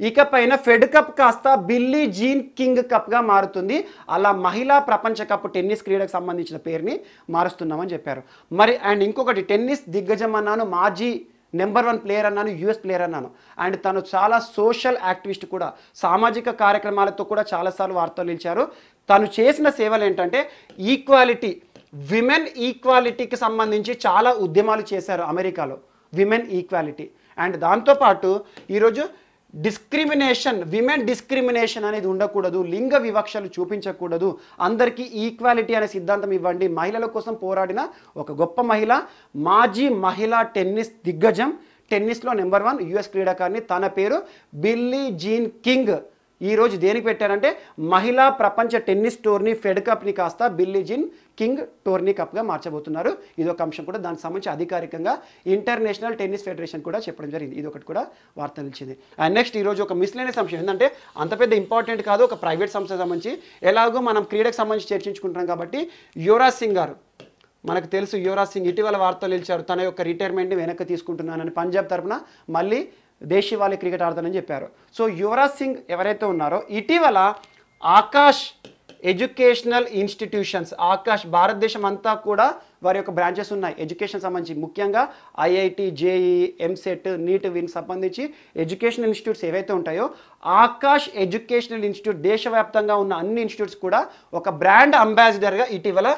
ఇకపైన ఫెడ్ కప్ కాస్త బిల్లీ జీన్ కింగ్ కప్గా మారుతుంది. అలా మహిళా ప్రపంచ కప్ టెన్నిస్ క్రీడకు సంబంధించిన పేరుని మారుస్తున్నామని చెప్పారు. మరి అండ్ ఇంకొకటి, టెన్నిస్ దిగ్గజం అన్నాను, మాజీ నెంబర్ 1 ప్లేయర్ అన్నాను, యుఎస్ ప్లేయర్ అన్నాను. అండ్ తను చాలా సోషల్ యాక్టివిస్ట్ కూడా, సామాజిక కార్యక్రమాలతో కూడా చాలాసార్లు వార్తలు నిలిచారు. తను చేసిన సేవలు ఏంటంటే ఈక్వాలిటీ, విమెన్ ఈక్వాలిటీకి సంబంధించి చాలా ఉద్యమాలు చేశారు అమెరికాలో, విమెన్ ఈక్వాలిటీ. అండ్ దాంతోపాటు ఈరోజు విమెన్ డిస్క్రిమినేషన్ అనేది ఉండకూడదు, లింగ వివక్షలు చూపించకూడదు, అందరికీ ఈక్వాలిటీ అనే సిద్ధాంతం ఇవ్వండి, మహిళల కోసం పోరాడిన ఒక గొప్ప మహిళ, మాజీ మహిళా టెన్నిస్ దిగ్గజం, టెన్నిస్లో నెంబర్ 1 యుఎస్ క్రీడాకారిణి. తన పేరు బిల్లీ జీన్ కింగ్. ఈరోజు దేనికి పెట్టారంటే మహిళా ప్రపంచ టెన్నిస్ టోర్నీ ఫెడ్ కప్ని కాస్త బిల్లీ జీన్ కింగ్ టోర్నీ కప్గా మార్చబోతున్నారు. ఇదొక అంశం కూడా, దానికి సంబంధించి అధికారికంగా ఇంటర్నేషనల్ టెన్నిస్ ఫెడరేషన్ కూడా చెప్పడం జరిగింది. ఇదొకటి కూడా వార్త నిలిచింది. అండ్ నెక్స్ట్ ఈరోజు ఒక మిస్లేనియస్ అంశం ఏంటంటే, అంత పెద్ద ఇంపార్టెంట్ కాదు, ఒక ప్రైవేట్ సంస్థకు సంబంధించి, ఎలాగో మనం క్రీడకు సంబంధించి చర్చించుకుంటున్నాం కాబట్టి, యువరాజ్ సింగ్ గారు, మనకు తెలుసు యువరాజ్ సింగ్ ఇటీవల వార్తలు నిలిచారు, తన యొక్క రిటైర్మెంట్ని వెనక్కి తీసుకుంటున్నానని పంజాబ్ తరఫున మళ్ళీ దేశీవాళీ క్రికెట్ ఆడతానని చెప్పారు. సో యువరాజ్ సింగ్ ఎవరైతే ఉన్నారో ఇటీవల ఆకాష్ ఎడ్యుకేషనల్ ఇన్స్టిట్యూషన్స్, ఆకాష్ భారతదేశం అంతా కూడా వారి యొక్క బ్రాంచెస్ ఉన్నాయి ఎడ్యుకేషన్ సంబంధించి, ముఖ్యంగా ఐఐటి, జేఈ, ఎంసెట్, నీట్, వీనికి సంబంధించి ఎడ్యుకేషనల్ ఇన్స్టిట్యూట్స్ ఏవైతే ఉంటాయో ఆకాష్ ఎడ్యుకేషనల్ ఇన్స్టిట్యూట్ దేశవ్యాప్తంగా ఉన్న అన్ని ఇన్స్టిట్యూట్స్ కూడా ఒక బ్రాండ్ అంబాసిడర్గా ఇటీవల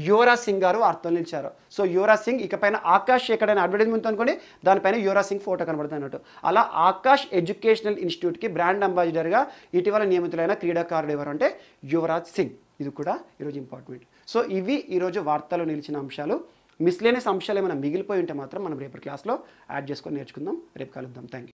యువరాజ్ సింగ్ గారు వార్తలు నిలిచారు. సో యువరాజ్ సింగ్ ఇకపైన ఆకాష్ ఎక్కడైనా అడ్వర్టైజ్మెంట్ అనుకోండి, దానిపైన యువరాజ్ సింగ్ ఫోటో కనబడుతుంది అన్నట్టు. అలా ఆకాష్ ఎడ్యుకేషనల్ ఇన్స్టిట్యూట్కి బ్రాండ్ అంబాసిడర్గా ఇటీవల నియమితులైన క్రీడాకారుడు ఎవరు అంటే యువరాజ్ సింగ్. ఇది కూడా ఈరోజు ఇంపార్టెంట్. సో ఇవి ఈరోజు వార్తలు నిలిచిన అంశాలు. మిస్లేనియస్ అంశాలు ఏమైనా మిగిలిపోయి ఉంటే మాత్రం మనం రేపటి క్లాస్లో యాడ్ చేసుకొని నేర్చుకుందాం. రేపు కలుద్దాం. Thank you.